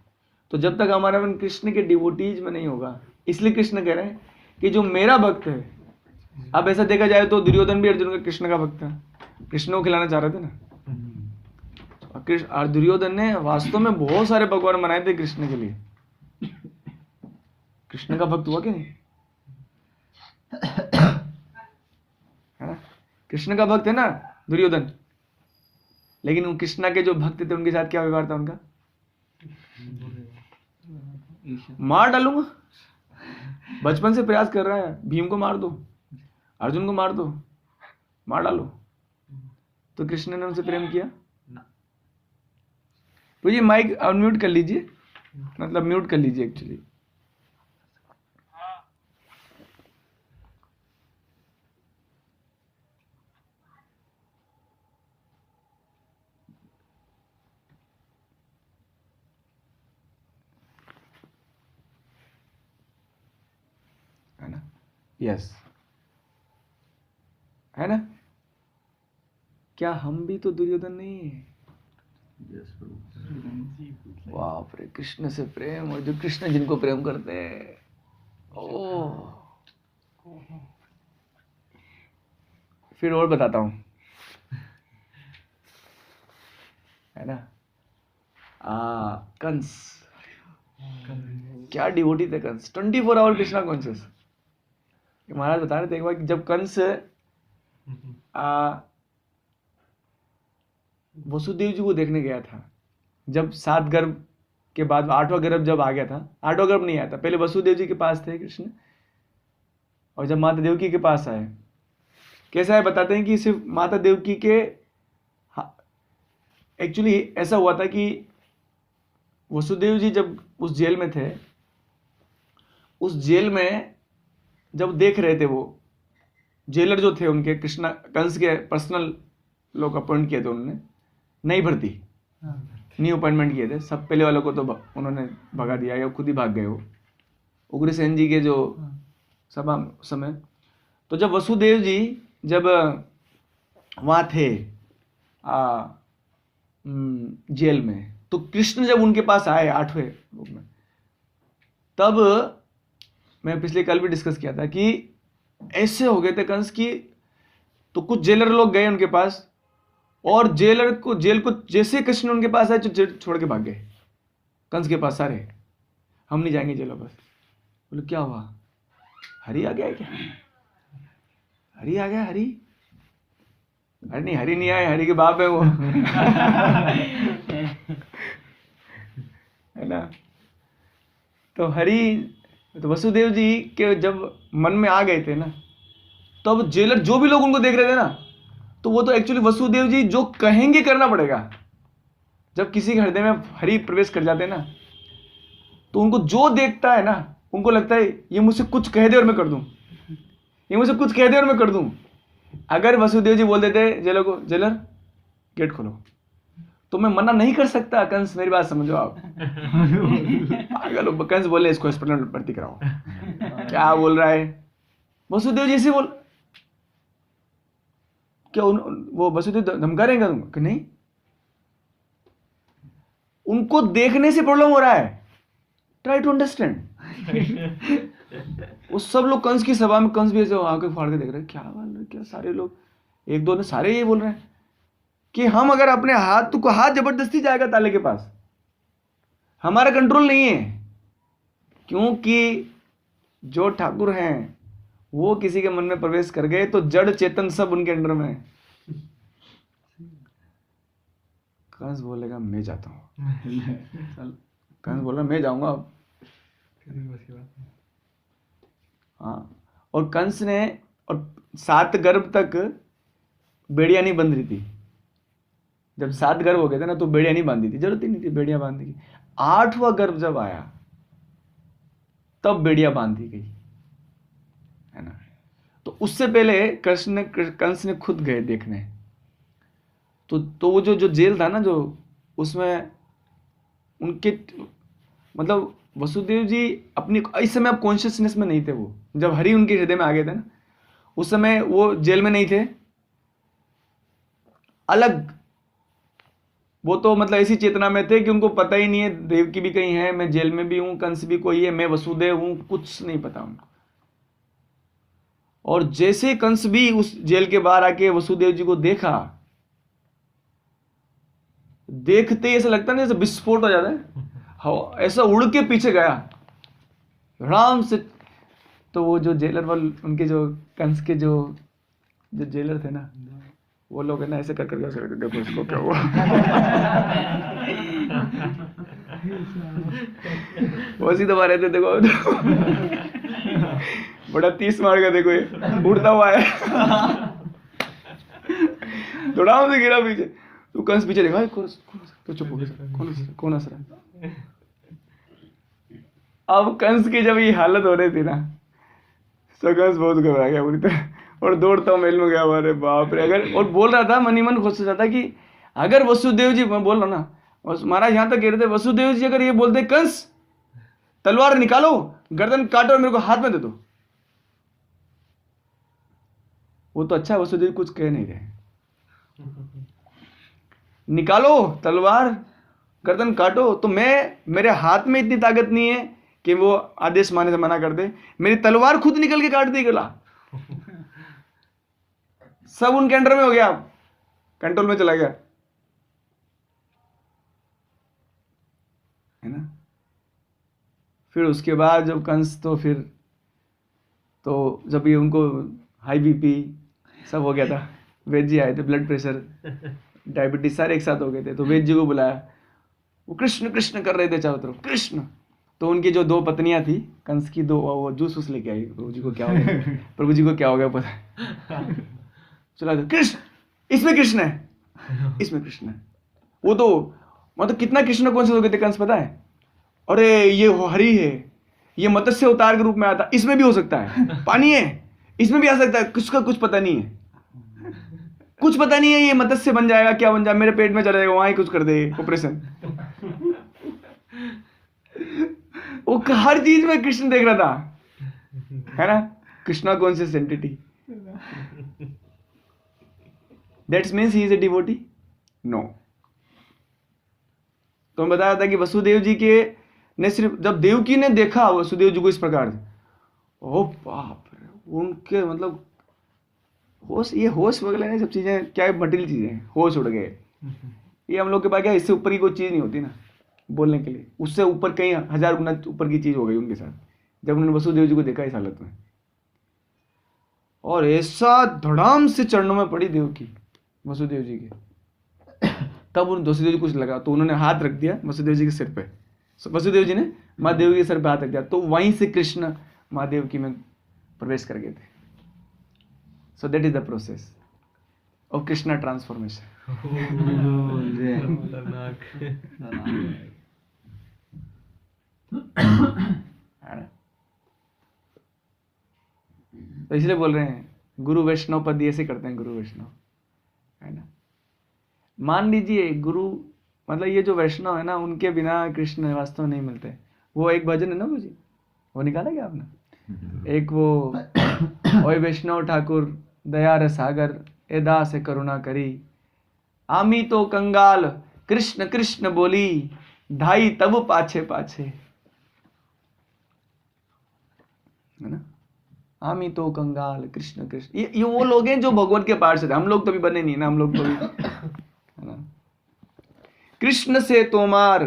तो जब तक हमारा मन कृष्ण के डिवोटीज में नहीं होगा, इसलिए कृष्ण कह रहे हैं कि जो मेरा भक्त है। अब ऐसा देखा जाए तो दुर्योधन भी अर्जुन का कृष्ण का भक्त है, कृष्ण को खिलाना चाह रहे थे ना। और दुर्योधन ने वास्तव में बहुत सारे पकवान बनाए थे कृष्ण के लिए। कृष्ण का भक्त हुआ कि नहीं? है ना? कृष्ण का भक्त है ना दुर्योधन, लेकिन उन कृष्णा के जो भक्त थे उनके साथ क्या व्यवहार था उनका? मार डालूंगा। बचपन से प्रयास कर रहा है, भीम को मार दो, अर्जुन को मार दो, मार डालो। तो कृष्ण ने उनसे प्रेम किया? तो ये माइक अनम्यूट कर लीजिए, मतलब म्यूट कर लीजिए एक्चुअली। है ना? यस, है ना? क्या हम भी तो दुर्योधन नहीं है? बाप रे, कृष्ण से प्रेम, और जो कृष्ण जिनको प्रेम करते हैं, ओ। फिर और बताता हूं, है ना? कंस, क्या डिवोटी थे कंस, 24 आवर कृष्णा कॉन्शियस। महाराज बता रहे थे एक बार कि जब कंस वसुदेव जी को देखने गया था, जब 7 गर्भ के बाद 8वां गर्भ जब आ गया था, 8वां गर्भ नहीं आया था, पहले वसुदेव जी के पास थे कृष्ण, और जब माता देवकी के पास आए, कैसा है बताते हैं कि सिर्फ माता देवकी के, एक्चुअली ऐसा हुआ था कि वसुदेव जी जब उस जेल में थे, उस जेल में जब देख रहे थे, वो जेलर जो थे उनके, कृष्णा कंस के पर्सनल लोग अपॉइंट किए थे उन्होंने, नई भर्ती, न्यू अपॉइंटमेंट किए थे। सब पहले वालों को तो उन्होंने भगा दिया या खुद ही भाग गए वो, उग्रसेन जी के जो सभा समय। तो जब वसुदेव जी जब वहाँ थे जेल में, तो कृष्ण जब उनके पास आए 8वें रूप में, तब मैं पिछले कल भी डिस्कस किया था कि ऐसे हो गए थे कंस की। तो कुछ जेलर लोग गए उनके पास, और जेलर को, जेल को जैसे कृष्ण उनके पास आए तो छोड़ के भाग गए कंस के पास सारे, हम नहीं जाएंगे जेल वापस। बोले क्या हुआ, हरि आ गया है क्या? हरि आ गया? हरि? अरे नहीं, हरि नहीं आए, हरि के बाप है वो। है ना? तो हरि, तो वसुदेव जी के जब मन में आ गए थे ना, तब जेलर जो भी लोग उनको देख रहे थे ना, तो वो तो एक्चुअली वसुदेव जी जो कहेंगे करना पड़ेगा। जब किसी के हृदय में हरि प्रवेश कर जाते हैं ना, तो उनको जो देखता है ना, उनको लगता है ये मुझसे कुछ कह दे और मैं कर दूं, ये मुझसे कुछ कह दे और मैं कर दूं। अगर वसुदेव जी बोल देते जेलर को, जेलर गेट खोलो, तो मैं मना नहीं कर सकता। कंस, मेरी बात समझो आप। पागल, कंस बोले इसको हॉस्पिटल में भर्ती कराओ। क्या बोल रहा है वसुदेव जी? से बोल, क्या वो वसुदेव धमका रहेगा तुमको? नहीं, उनको देखने से प्रॉब्लम हो रहा है। Try to understand. वो सब लोग कंस की सभा में, कंस भी ऐसे आंखें फाड़ के देख रहे हैं, क्या बोल रहे, क्या सारे लोग, एक दो ने सारे ये बोल रहे हैं कि हम अगर अपने हाथ को, हाथ जबरदस्ती जाएगा ताले के पास, हमारा कंट्रोल नहीं है, क्योंकि जो ठाकुर हैं वो किसी के मन में प्रवेश कर गए तो जड़ चेतन सब उनके अंडर में है। कंस बोलेगा मैं जाता हूँ, कंस बोल रहा मैं जाऊंगा अब। हाँ, और कंस ने, और 7 गर्भ तक बेड़िया नहीं बंध रही थी। जब 7 गर्भ हो गए थे ना तो बेड़िया नहीं बांधी थी, जरूरत ही नहीं थी बेड़िया बांधने की। 8वां गर्भ जब आया तब बेड़िया बांधी गई, है ना। तो उससे पहले कंस ने खुद गए देखने, तो वो जो जेल था ना, जो उसमें उनके मतलब वसुदेव जी अपनी, इस समय अब कॉन्शियसनेस में नहीं थे वो, जब हरि उनके हृदय में आ गए थे ना, उस समय वो जेल में नहीं थे, अलग, वो तो मतलब ऐसी चेतना में थे कि उनको पता ही नहीं है देवकी भी कहीं है, मैं जेल में भी हूं, कंस भी कोई है, मैं वसुदेव हूं, कुछ नहीं पता उनको। और जैसे कंस भी उस जेल के बाहर आके वसुदेव जी को देखा, देखते ही ऐसा लगता नहीं, जैसे विस्फोट हो जाता है, ऐसा उड़ के पीछे गया आराम से। तो वो जो जेलर वाले, उनके जो कंस के जो जेलर थे ना, वो लोग है ना ऐसे कर करके ऐसे करके, देखो इसको क्या हुआ। वो सीधा मारे थे, देखो बड़ा 30 मार का, देखो ये उड़ता हुआ है, थोड़ा से गिरा पीछे। तो कंस पीछे देखा, तो चुप हो गया, कौन हंस रहा है। अब कंस की जब ये हालत हो रही थी ना, तो कंस बहुत घबरा गया पूरी तरह, और दौड़ता महल में गया, अरे बाप रे। अगर, और बोल रहा था मन ही मन, खुद सोचा था कि अगर वसुदेव जी, मैं बोल रहा ना, महाराज यहाँ तक कह रहे थे, वसुदेव जी अगर ये बोलते कंस तलवार निकालो, गर्दन काटो और मेरे को हाथ में दे दो, वो तो अच्छा, वसुदेव कुछ कह नहीं रहे, निकालो तलवार, गर्दन काटो, तो मेरे हाथ में इतनी ताकत नहीं है कि वो आदेश माने से मना कर दे, मेरी तलवार खुद निकल के काट दी गला। सब उनके अंडर में हो गया, कंट्रोल में चला गया, है ना। फिर उसके बाद जब कंस, तो फिर तो जब ये उनको हाई बीपी सब हो गया था, वेद जी आए थे, ब्लड प्रेशर, डायबिटीज सारे एक साथ हो गए थे, तो वेद जी को बुलाया, वो कृष्ण कृष्ण कर रहे थे चारों तरफ, कृष्ण। तो उनकी जो 2 पत्नियां थी कंस की, 2, वो जूस लेके आई, प्रभु जी को क्या हो गया, प्रभु जी को क्या हो गया पता, चला कृष्ण, इसमें कृष्ण है, इसमें कृष्ण है। वो तो मतलब कितना कृष्ण कौन से हो गए थे कंस पता है, अरे ये हरि है, ये मत्स्य अवतार के रूप में आता, इसमें भी हो सकता है, पानी है इसमें भी आ सकता है, किसका कुछ पता नहीं है, कुछ पता नहीं है, ये मत्स्य बन जाएगा, क्या बन जाएगा, मेरे पेट में चला जाएगा, वहां ही कुछ कर दे ऑपरेशन। वो हर चीज में कृष्ण देख रहा था, है ना, Krishna conscious entity. That's means he is a devotee? No. तो मैं बता रहा था कि वसुदेव जी के ने सिर्फ, जब देवकी ने देखा वसुदेव जी को इस प्रकार से, ओ बाप रे, उनके मतलब होश, ये होश वगैरह ये सब चीजें क्या है, मटेरियल चीजें, होश उड़ गए। ये हम लोग के पास क्या, इससे ऊपर की कोई चीज नहीं होती ना बोलने के लिए, उससे ऊपर कई 1000 गुना ऊपर की चीज हो गई उनके साथ जब उन्होंने वसुदेव जी को देखा इस हालत में। और ऐसा धड़ाम से चरणों में पड़ी देवकी वसुदेव जी के, तब उन वसुदेव जी कुछ लगा तो उन्होंने हाथ रख दिया वसुदेव जी के सिर पे, वसुदेव जी ने माँ देवकी के सिर पे हाथ रख दिया, तो वहीं से कृष्ण माँ देवकी में प्रवेश कर गए थे। So that is the process of Krishna transformation. तो इसलिए बोल रहे हैं गुरु वैष्णव पद ऐसे करते हैं, गुरु वैष्णव, है ना। मान लीजिए गुरु मतलब ये जो वैष्णव है ना, उनके बिना कृष्ण वास्तव नहीं मिलते। वो एक भजन है ना वो जी, वो निकाला क्या आपने, एक वो ओए वैष्णव ठाकुर दया रे सागर ए दास करुणा करी, आमी तो कंगाल कृष्ण कृष्ण बोली, ढाई तब पाछे पाछे। है ना। आमी तो कंगाल कृष्ण कृष्ण, ये वो लोग हैं जो भगवत के पार से थे। हम लोग तो अभी बने नहीं ना, हम लोग तो अभी, है ना। कृष्ण से तोमार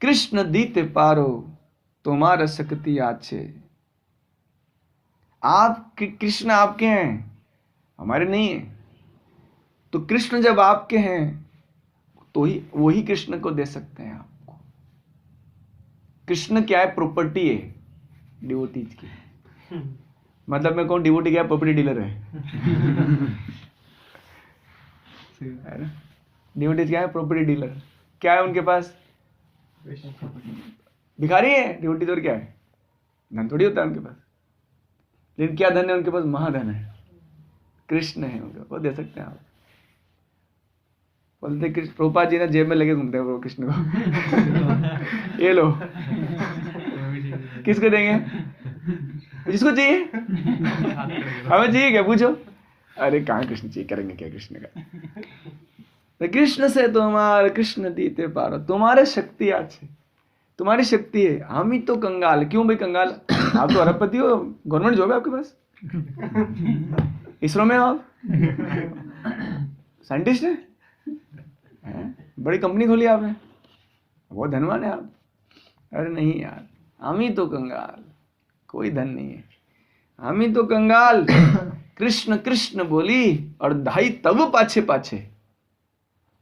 कृष्ण दीते पारो, तुम्हारा शक्ति आछे। आप कृष्ण आपके हैं, हमारे नहीं है। तो कृष्ण जब आपके हैं तो ही वही कृष्ण को दे सकते हैं आपको। कृष्ण क्या है? प्रॉपर्टी है डिवोटीज की। मतलब मैं कहूं डिवोटी क्या प्रॉपर्टी डीलर है ना। डिवोटीज क्या है? Property dealer. क्या है उनके पास? भिखारी है डिवोटीज। और क्या है? धन थोड़ी होता है उनके पास। लेकिन क्या धन है उनके पास? महाधन है, कृष्ण है उनका, वो दे सकते हैं आप। बोलते कृष्ण, प्रभुपाद जी ना जेब में लगे घूमते हैं वो कृष्ण को ये लो किसको देंगे? जिसको चाहिए। हमें चाहिए क्या? पूछो। अरे कहाँ कृष्ण चाहिए, करेंगे क्या कृष्ण का? तो कृष्ण से तुम्हारे कृष्ण दीते पारो, तुम्हारे शक्ति आज है, तुम्हारी शक्ति है। हम ही तो कंगाल। क्यों भाई कंगाल? आप तो अरबपति हो, गवर्नमेंट जॉब है आपके पास, इसरो में हो आप, साइंटिस्ट है, बड़ी कंपनी खोली आपने, बहुत धनवान है आप। अरे नहीं यार, हम ही तो कंगाल, कोई धन नहीं है, हम ही तो कंगाल। कृष्ण कृष्ण बोली और धाई तब पाछे पाछे,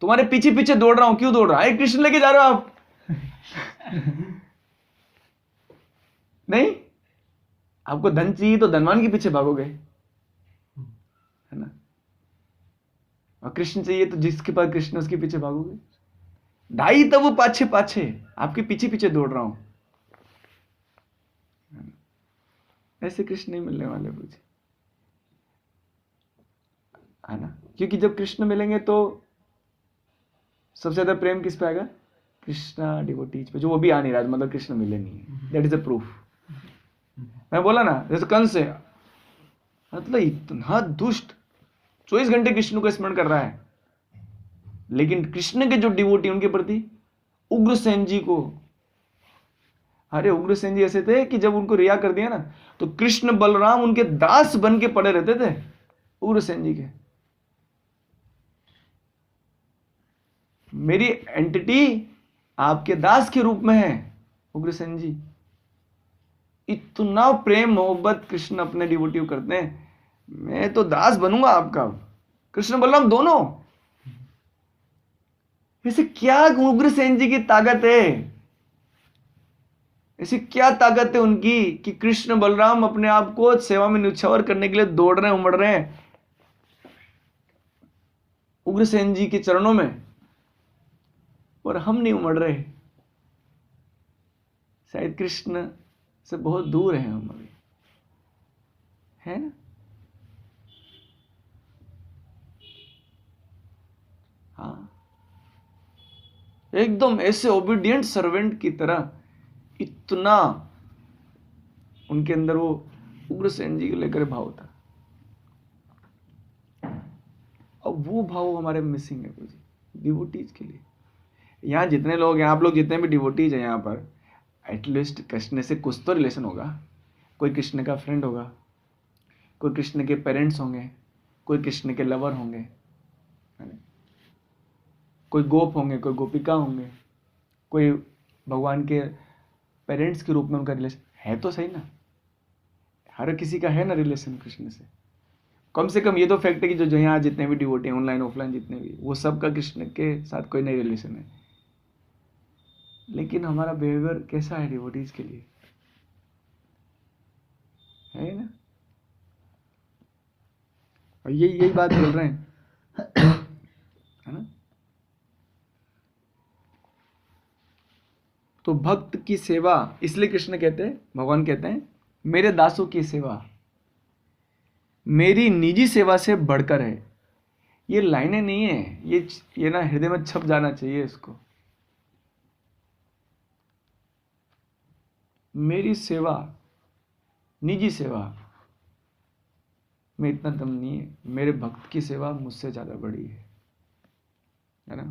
तुम्हारे पीछे पीछे दौड़ रहा हूं। क्यों दौड़ रहा है? कृष्ण लेके जा रहे हो आप नहीं, आपको धन चाहिए तो धनवान के पीछे भागोगे, है ना। और कृष्ण चाहिए तो जिसके पास कृष्ण उसके पीछे भागोगे। ढाई तब पाछे पाछे, आपके पीछे पीछे दौड़ रहा हूं। ऐसे कृष्ण नहीं मिलने वाले मुझे, है ना। क्योंकि जब कृष्ण मिलेंगे तो सबसे ज्यादा प्रेम किस पे आएगा? कृष्णा डिवोटीज पे, जो वो भी आ नहीं रहा, मतलब कृष्ण मिले नहीं है। That is a proof. मैं बोला ना, जैसे कंस है, मतलब इतना दुष्ट, 24 घंटे कृष्ण को स्मरण कर रहा है, लेकिन कृष्ण के जो डिवोटी उनके प्रति, उग्रसेन जी को, अरे उग्रसेन जी ऐसे थे कि जब उनको रिया कर दिया ना, तो कृष्ण बलराम उनके दास बन के पड़े रहते थे उग्रसेन जी के। मेरी एंटिटी आपके दास के रूप में है उग्रसेन जी। इतना प्रेम मोहब्बत कृष्ण अपने डिवोटी को करते हैं। मैं तो दास बनूंगा आपका, कृष्ण बलराम दोनों। ऐसे क्या उग्रसेन जी की ताकत है, ऐसी क्या ताकत है उनकी कि कृष्ण बलराम अपने आप को सेवा में न्यौछावर करने के लिए दौड़ रहे हैं, उमड़ रहे हैं उग्रसेन जी के चरणों में, और हम नहीं उमड़ रहे। शायद कृष्ण से बहुत दूर हैं हम अभी, है ना। हाँ, एकदम ऐसे ओबीडियंट सर्वेंट की तरह, इतना उनके अंदर वो उग्रसेन जी को लेकर भाव था। अब वो भाव हमारे मिसिंग है कुछ डिवोटीज के लिए। यहाँ जितने लोग हैं, आप लोग जितने भी डिवोटीज हैं यहाँ पर, एटलीस्ट कृष्ण से कुछ तो रिलेशन होगा। कोई कृष्ण का फ्रेंड होगा, कोई कृष्ण के पेरेंट्स होंगे, कोई कृष्ण के लवर होंगे, कोई गोप होंगे, कोई गोपिका होंगे, कोई भगवान के पेरेंट्स के रूप में उनका रिलेशन है तो सही ना। हर किसी का है ना रिलेशन कृष्ण से। कम से कम ये तो फैक्ट है कि जो यहाँ जितने भी डिवोटी हैं, ऑनलाइन ऑफलाइन जितने भी, वो सबका कृष्ण के साथ कोई नई रिलेशन है। लेकिन हमारा बिहेवियर कैसा है डिवोटीज के लिए, है ना। और यही बात बोल रहे हैं, है ना। तो भक्त की सेवा, इसलिए कृष्ण कहते हैं, भगवान कहते हैं, मेरे दासों की सेवा मेरी निजी सेवा से बढ़कर है। ये लाइनें नहीं है, ये ना हृदय में छप जाना चाहिए इसको। मेरी सेवा, निजी सेवा में इतना दम नहीं है, मेरे भक्त की सेवा मुझसे ज्यादा बड़ी है ना।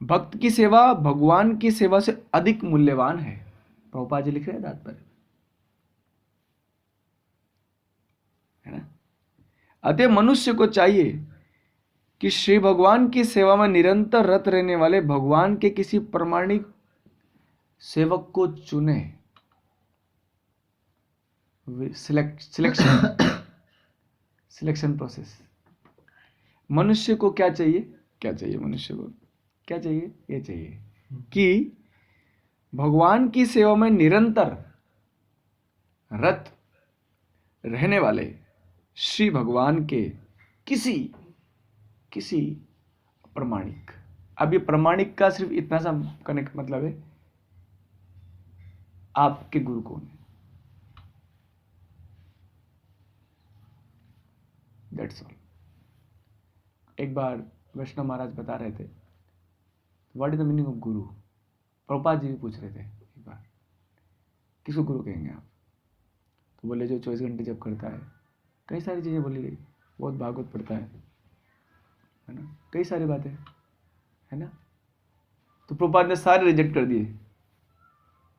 भक्त की सेवा भगवान की सेवा से अधिक मूल्यवान है। प्रभुपाद जी लिख रहे हैं तात्पर्य। है ना। अतः मनुष्य को चाहिए कि श्री भगवान की सेवा में निरंतर रत रहने वाले भगवान के किसी प्रामाणिक सेवक को चुने। Selection process. मनुष्य को क्या चाहिए मनुष्य को क्या चाहिए? ये चाहिए कि भगवान की सेवा में निरंतर रत रहने वाले श्री भगवान के किसी प्रामाणिक। अब ये प्रामाणिक का सिर्फ इतना सा कनेक्ट मतलब है, आपके गुरु कौन है, दैट्स ऑल। एक बार वैष्णव महाराज बता रहे थे what is the meaning of गुरु। प्रभुपाद जी भी पूछ रहे थे एक बार, किसको गुरु कहेंगे आप? तो बोले जो 24 घंटे जब करता है। कई सारी चीजें बोली गई, बहुत भागवत पढ़ता है ना, कई सारी बातें है ना। तो प्रभुपाद ने सारे रिजेक्ट कर दिए,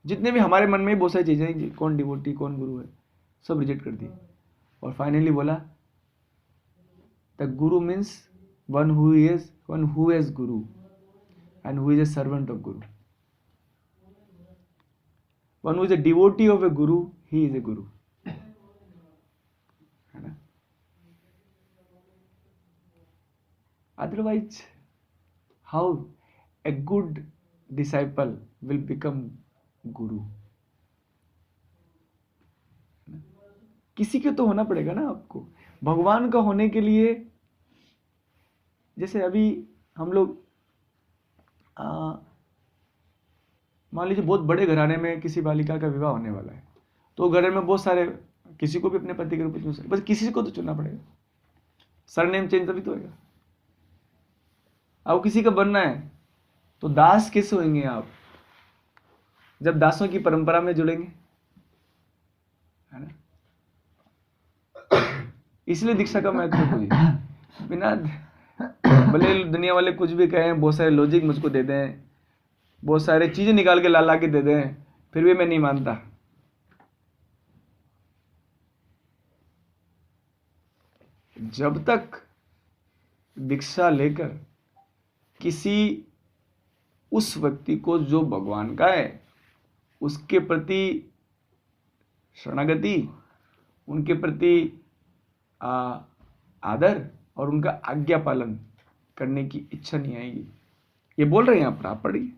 जितने भी हमारे मन में बहुत सारी चीजें, कौन डिवोटी कौन गुरु है, सब रिजेक्ट कर दिए। और फाइनली बोला the Guru means one who is Guru and who is a servant of guru. One who is a devotee of a guru, he is a guru. है ना? Otherwise, how a good disciple will become guru? किसी के तो होना पड़ेगा ना आपको। भगवान का होने के लिए, जैसे अभी हम लोग मान लीजिए बहुत बड़े घराने में किसी बालिका का विवाह होने वाला है, तो घर में बहुत सारे, किसी को भी अपने पति के रूप में चुन सकते, बस किसी को तो चुनना पड़ेगा। सरनेम चेंज तभी तो होगा। अब किसी का बनना है तो दास कैसे होंगे आप? जब दासों की परंपरा में जुड़ेंगे, है ना। इसलिए दीक्षा का महत्व कोई बिना, भले दुनिया वाले कुछ भी कहें, बहुत सारे लॉजिक मुझको दे दें, बहुत सारे चीजें निकाल के ला के दे दें, फिर भी मैं नहीं मानता। जब तक दीक्षा लेकर किसी उस व्यक्ति को जो भगवान का है उसके प्रति शरणागति, उनके प्रति आदर और उनका आज्ञा पालन करने की इच्छा नहीं आएगी। ये बोल रहे हैं आप पढ़िए,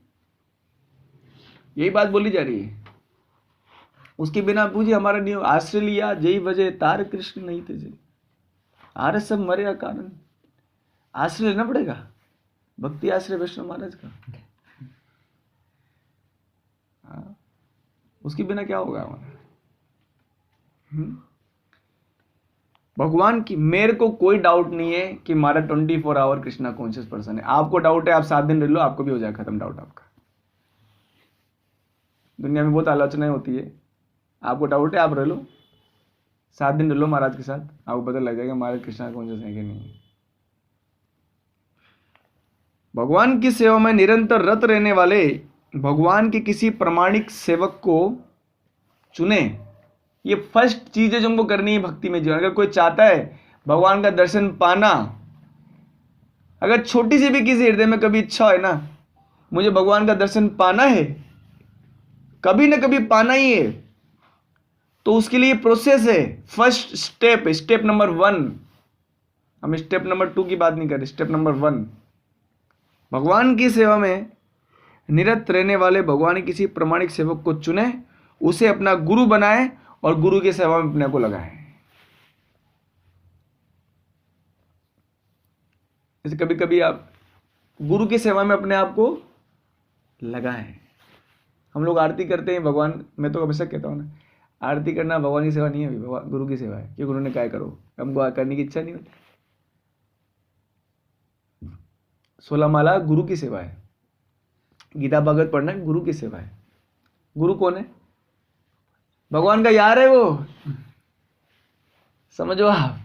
यही बात बोली जा रही है। उसके बिना पूछिए हमारा नियम आश्रय लिया जय वजह तार कृष्ण नहीं थे जय, आर सब मरे कारण। आश्रय लेना पड़ेगा, भक्ति आश्रय वैष्णव महाराज का। उसके बिना क्या होगा हमारा? भगवान की, मेरे को कोई डाउट नहीं है कि हमारा 24 आवर कृष्णा कॉन्शियस पर्सन है। आपको डाउट है, आप 7 दिन रह लो, आपको भी हो जाएगा खत्म डाउट आपका। दुनिया में बहुत आलोचनाएं होती है, आपको डाउट है, आप रह लो 7 दिन रह लो महाराज के साथ, आपको पता लग जाएगा महाराज कृष्णा कॉन्शियस है कि नहीं। भगवान की सेवा में निरंतर रत रहने वाले भगवान के किसी प्रामाणिक सेवक को चुने। ये फर्स्ट चीज है जो हमको करनी है भक्ति में जीवन। अगर कोई चाहता है भगवान का दर्शन पाना, अगर छोटी सी भी किसी हृदय में कभी इच्छा है ना, मुझे भगवान का दर्शन पाना है, कभी ना कभी पाना ही है, तो उसके लिए प्रोसेस है। फर्स्ट स्टेप, स्टेप नंबर 1, हम स्टेप नंबर 2 की बात नहीं कर रहे, स्टेप नंबर 1, भगवान की सेवा में निरत रहने वाले भगवान के किसी प्रामाणिक सेवक को चुने, उसे अपना गुरु बनाए और गुरु की सेवा में अपने को लगाए। जैसे कभी कभी आप गुरु की सेवा में अपने आप को लगाएं। हम लोग आरती करते हैं भगवान, मैं तो हमेशा कहता हूं ना, आरती करना भगवान की सेवा नहीं है, भगवान गुरु की सेवा है। कि गुरु ने क्या करो, हमको करने की इच्छा नहीं होती। 16 माला गुरु की सेवा है, गीता भगवत पढ़ना गुरु की सेवा है। गुरु कौन है? भगवान का यार है वो, समझो आप।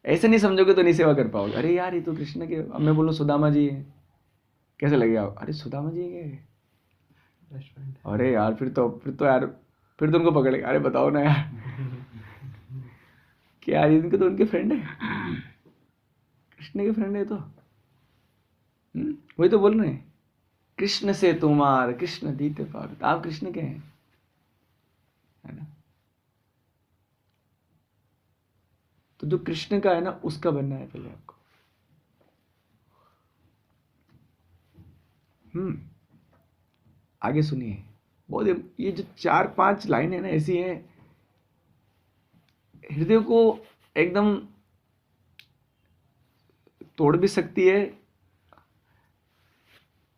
ऐसे नहीं समझोगे तो नहीं सेवा कर पाओगे। अरे यार ये तो कृष्ण के, अब मैं बोलूं सुदामा जी है, कैसे लगेगा? अरे सुदामा जी है, अरे यार फिर तो यार फिर तो उनको पकड़ेगा, अरे बताओ ना यार कि यार इनके तो उनके फ्रेंड है, कृष्ण के फ्रेंड है तो वही तो बोल रहे हैं, कृष्ण से तुम्हार कृष्ण दीते पार, आप कृष्ण के हैं, है ना। तो जो कृष्ण का है ना उसका बनना है पहले आपको। आगे सुनिए, बहुत ये जो 4-5 लाइन है ना ऐसी है, हृदय को एकदम तोड़ भी सकती है,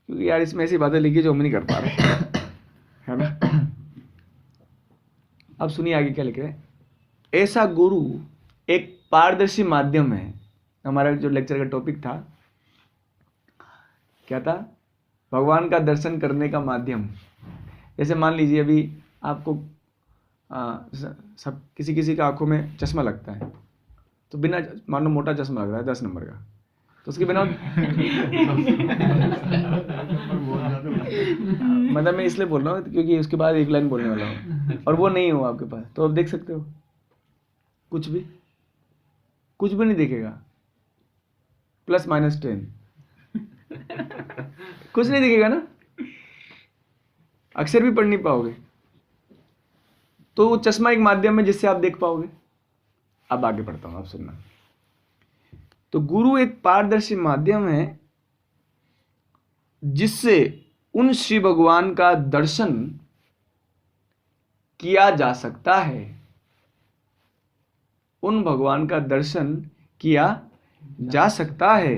क्योंकि यार इसमें ऐसी बातें लिखी जो हम नहीं कर पा रहे है ना। अब सुनिए आगे क्या लिख रहे हैं। ऐसा गुरु एक पारदर्शी माध्यम है। हमारा जो लेक्चर का टॉपिक था क्या था, भगवान का दर्शन करने का माध्यम। जैसे मान लीजिए अभी आपको सब किसी का आंखों में चश्मा लगता है, तो बिना मान लो मोटा चश्मा लग रहा है 10 नंबर का, तो उसके बिना मतलब मैं इसलिए बोल रहा हूँ क्योंकि उसके बाद एक लाइन बोलने वाला हूँ, और वो नहीं हो आपके पास, तो आप देख सकते हो कुछ भी नहीं दिखेगा, +-10 कुछ नहीं दिखेगा ना, अक्षर भी पढ़ नहीं पाओगे। तो वो चश्मा एक माध्यम है जिससे आप देख पाओगे। अब आगे पढ़ता हूं, आप सुनना। तो गुरु एक पारदर्शी माध्यम है जिससे उन श्री भगवान का दर्शन किया जा सकता है, उन भगवान का दर्शन किया जा सकता है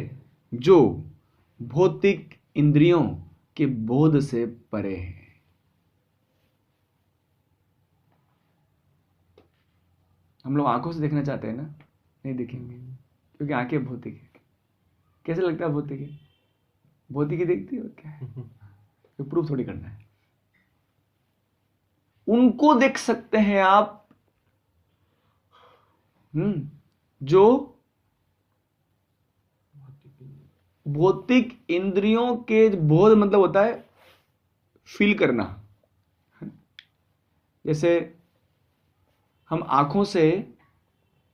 जो भौतिक इंद्रियों के बोध से परे है। हम लोग आंखों से देखना चाहते हैं ना, नहीं देखेंगे क्योंकि आंखें भौतिक है। कैसे लगता है भौतिक है? भौतिक ही देखती है, क्या है, तो प्रूफ थोड़ी करना है। उनको देख सकते हैं आप जो भौतिक इंद्रियों के बोध मतलब होता है फील करना। जैसे हम आंखों से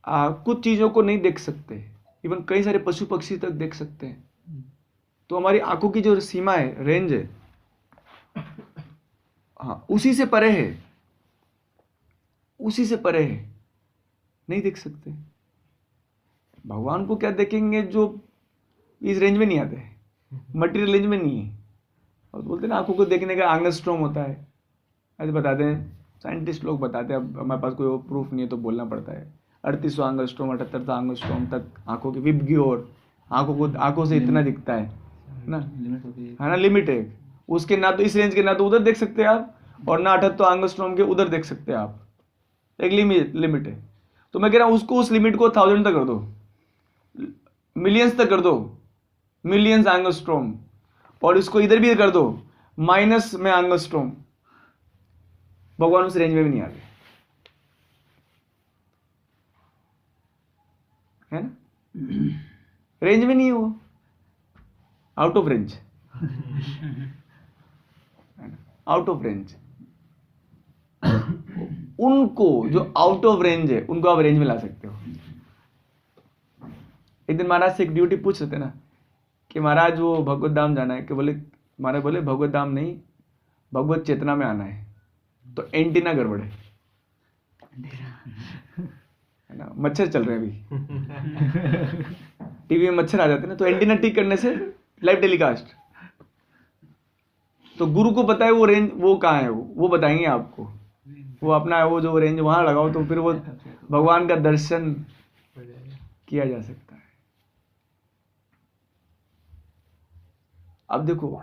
कुछ चीजों को नहीं देख सकते, इवन कई सारे पशु पक्षी तक देख सकते हैं, तो हमारी आंखों की जो सीमा है, रेंज है, हाँ उसी से परे है, उसी से परे है, नहीं देख सकते। भगवान को क्या देखेंगे जो इस रेंज में नहीं आते, मटेरियल रेंज में नहीं है। और बोलते हैं ना आंखों को देखने का एंगस्ट्रॉम होता है, ऐसे बताते हैं साइंटिस्ट लोग, बताते हैं। अब हमारे पास कोई प्रूफ नहीं है तो बोलना पड़ता है। 3800 एंगस्ट्रॉम 78 एंगस्ट्रॉम तक आंखों की विब की ओर, आंखों से इतना दिखता है ना, है ना, लिमिट है उसके। ना तो इस रेंज के ना तो उधर देख सकते हैं आप, और ना 78 एंगस्ट्रॉम के उधर देख सकते हैं आप। एक लिमिट है। तो मैं कह रहा हूं उसको, उस लिमिट को 1000 तक कर दो, मिलियंस तक कर दो, मिलियंस एंगस्ट्रॉम, और इसको इधर भी कर दो माइनस में एंगस्ट्रॉम, भगवान उस रेंज में भी नहीं आते, है ना। रेंज में नहीं है वो, out of range, out of range. उनको जो आउट ऑफ रेंज है उनको आप रेंज में ला सकते हो। एक दिन महाराज से एक ड्यूटी पूछ रहे थे ना कि महाराज वो भगवत धाम जाना है, कि बोले महाराज बोले भगवत धाम नहीं, भगवत चेतना में आना है। तो एंटीना गड़बड़ है ना, मच्छर चल रहे हैं अभी टीवी में मच्छर आ जाते हैं ना, तो एंटीना ठीक करने से लाइव टेलीकास्ट। तो गुरु को पता है वो रेंज, वो कहाँ है, वो बताएंगे आपको, वो अपना वो जो रेंज वहां लगाओ तो फिर वो भगवान का दर्शन किया जा सकता है। अब देखो,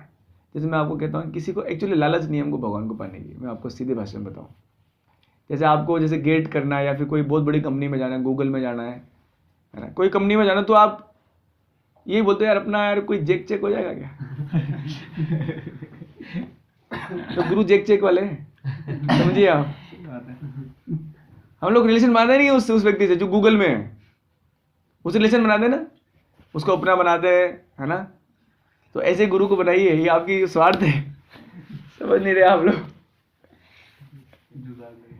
जैसे मैं आपको कहता हूँ किसी को एक्चुअली लालच नहीं है हमको भगवान को पाने की। मैं आपको सीधे भाषा में बताऊं, जैसे आपको जैसे गेट करना है या फिर कोई बहुत बड़ी कंपनी में जाना है, गूगल में जाना है ना, कोई कंपनी में जाना, तो आप यही बोलते हैं यार अपना यार कोई चेक हो जाएगा क्या तो गुरु चेक वाले हैं, समझिए आप। हम लोग रिलेशन बनाते नहीं उस व्यक्ति से जो गूगल में है, उसे रिलेशन बनाते ना, उसको अपना बनाते हैं, है ना। तो ऐसे गुरु को बनाइए, ये आपकी स्वार्थ है, समझ नहीं रहे आप लोग,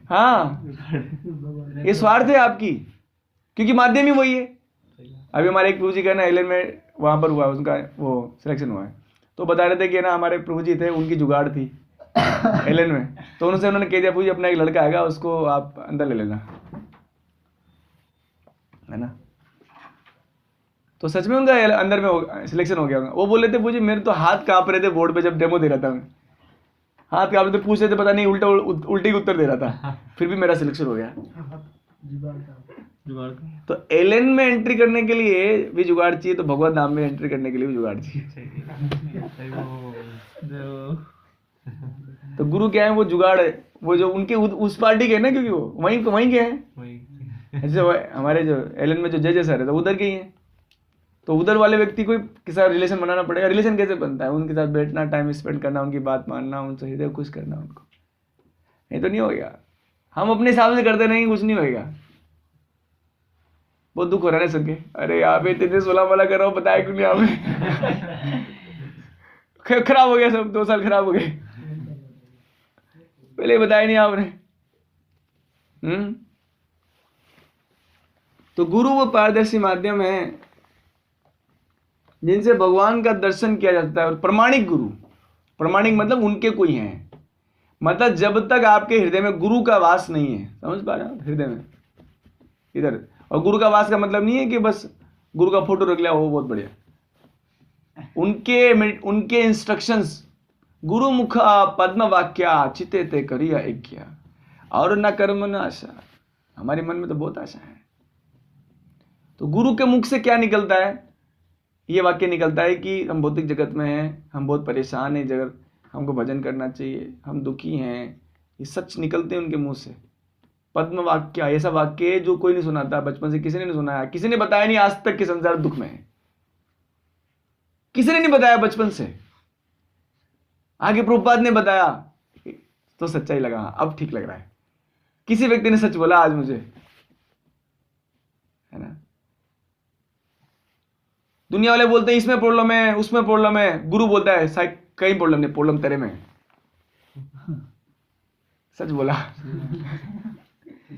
हाँ, ये स्वार्थ है आपकी, क्योंकि माध्यम ही वही है। अभी हमारे एक प्रभु जी का ना एलन में वहाँ पर हुआ, उनका वो सिलेक्शन हुआ है, तो बता रहे थे कि ना हमारे प्रभु जी थे, उनकी जुगाड़ थी एलन में, तो उन्होंने कह दिया प्रभु जी अपना एक लड़का आएगा, उसको आप अंदर ले लेना, है ना। तो सच में उनका अंदर में सिलेक्शन हो गया। वो बोल रहे थे प्रभु जी मेरे तो हाथ कांप रहे थे बोर्ड पे जब डेमो दे रहा था मैं, हाथ कांप रहे थे, पूछ रहे थे, पता नहीं उल्टे उत्तर दे रहा था, फिर भी मेरा सिलेक्शन हो गया। तो एलन में एंट्री करने के लिए भी जुगाड़ चाहिए, तो भगवत धाम में एंट्री करने के लिए भी जुगाड़ चाहिए। तो गुरु क्या है, वो जुगाड़ है, वो जो उनके उस पार्टी के है ना, क्योंकि वो वहीं के हैं। जैसे हमारे जो एलन में जो जज सर है तो उधर के ही हैं, तो उधर वाले व्यक्ति को के साथ रिलेशन बनाना पड़ेगा। रिलेशन कैसे बनता है? उनके साथ बैठना, टाइम स्पेंड करना, उनकी बात मानना, उनसे हृदय खुश करना उनको, नहीं तो नहीं होगा। हम अपने हिसाब से करते नहीं, कुछ नहीं होगा। बहुत दुख हो रहा है सुन के, अरे यहाँ पे इतने 16 वाला कर रहा हूँ, बताया क्यों नहीं आपने? खराब हो गया सब, 2 साल खराब हो गए, पहले बताया नहीं आपने। तो गुरु वो पारदर्शी माध्यम है जिनसे भगवान का दर्शन किया जाता है। और प्रमाणिक गुरु, प्रमाणिक मतलब उनके कोई हैं, मतलब जब तक आपके हृदय में गुरु का वास नहीं है, समझ पा रहे हो, हृदय में इधर। और गुरु का वास का मतलब नहीं है कि बस गुरु का फोटो रख लिया, वो बहुत बढ़िया। उनके इंस्ट्रक्शंस, गुरु मुखा पद्म वाक्या चिते ते करिया इक्या और न कर्म न आशा। हमारे मन में तो बहुत आशा है। तो गुरु के मुख से क्या निकलता है? ये वाक्य निकलता है कि हम भौतिक जगत में हैं, हम बहुत परेशान हैं, जगत हमको भजन करना चाहिए, हम दुखी हैं। ये सच निकलते हैं उनके मुंह से। पद्म वाक्य ऐसा वाक्य है जो कोई नहीं सुनाता, बचपन से किसी ने नहीं सुनाया, किसी ने बताया नहीं आज तक कि संसार दुख में है, किसी ने नहीं बताया बचपन से। आगे प्रभुपाद ने बताया तो सच्चाई लगा, अब ठीक लग रहा है। किसी व्यक्ति ने सच बोला आज मुझे, है ना। दुनिया वाले बोलते हैं इसमें प्रॉब्लम है, उसमें प्रॉब्लम है, गुरु बोलता है शायद कहीं प्रॉब्लम नहीं, प्रॉब्लम तेरे में है। सच बोला।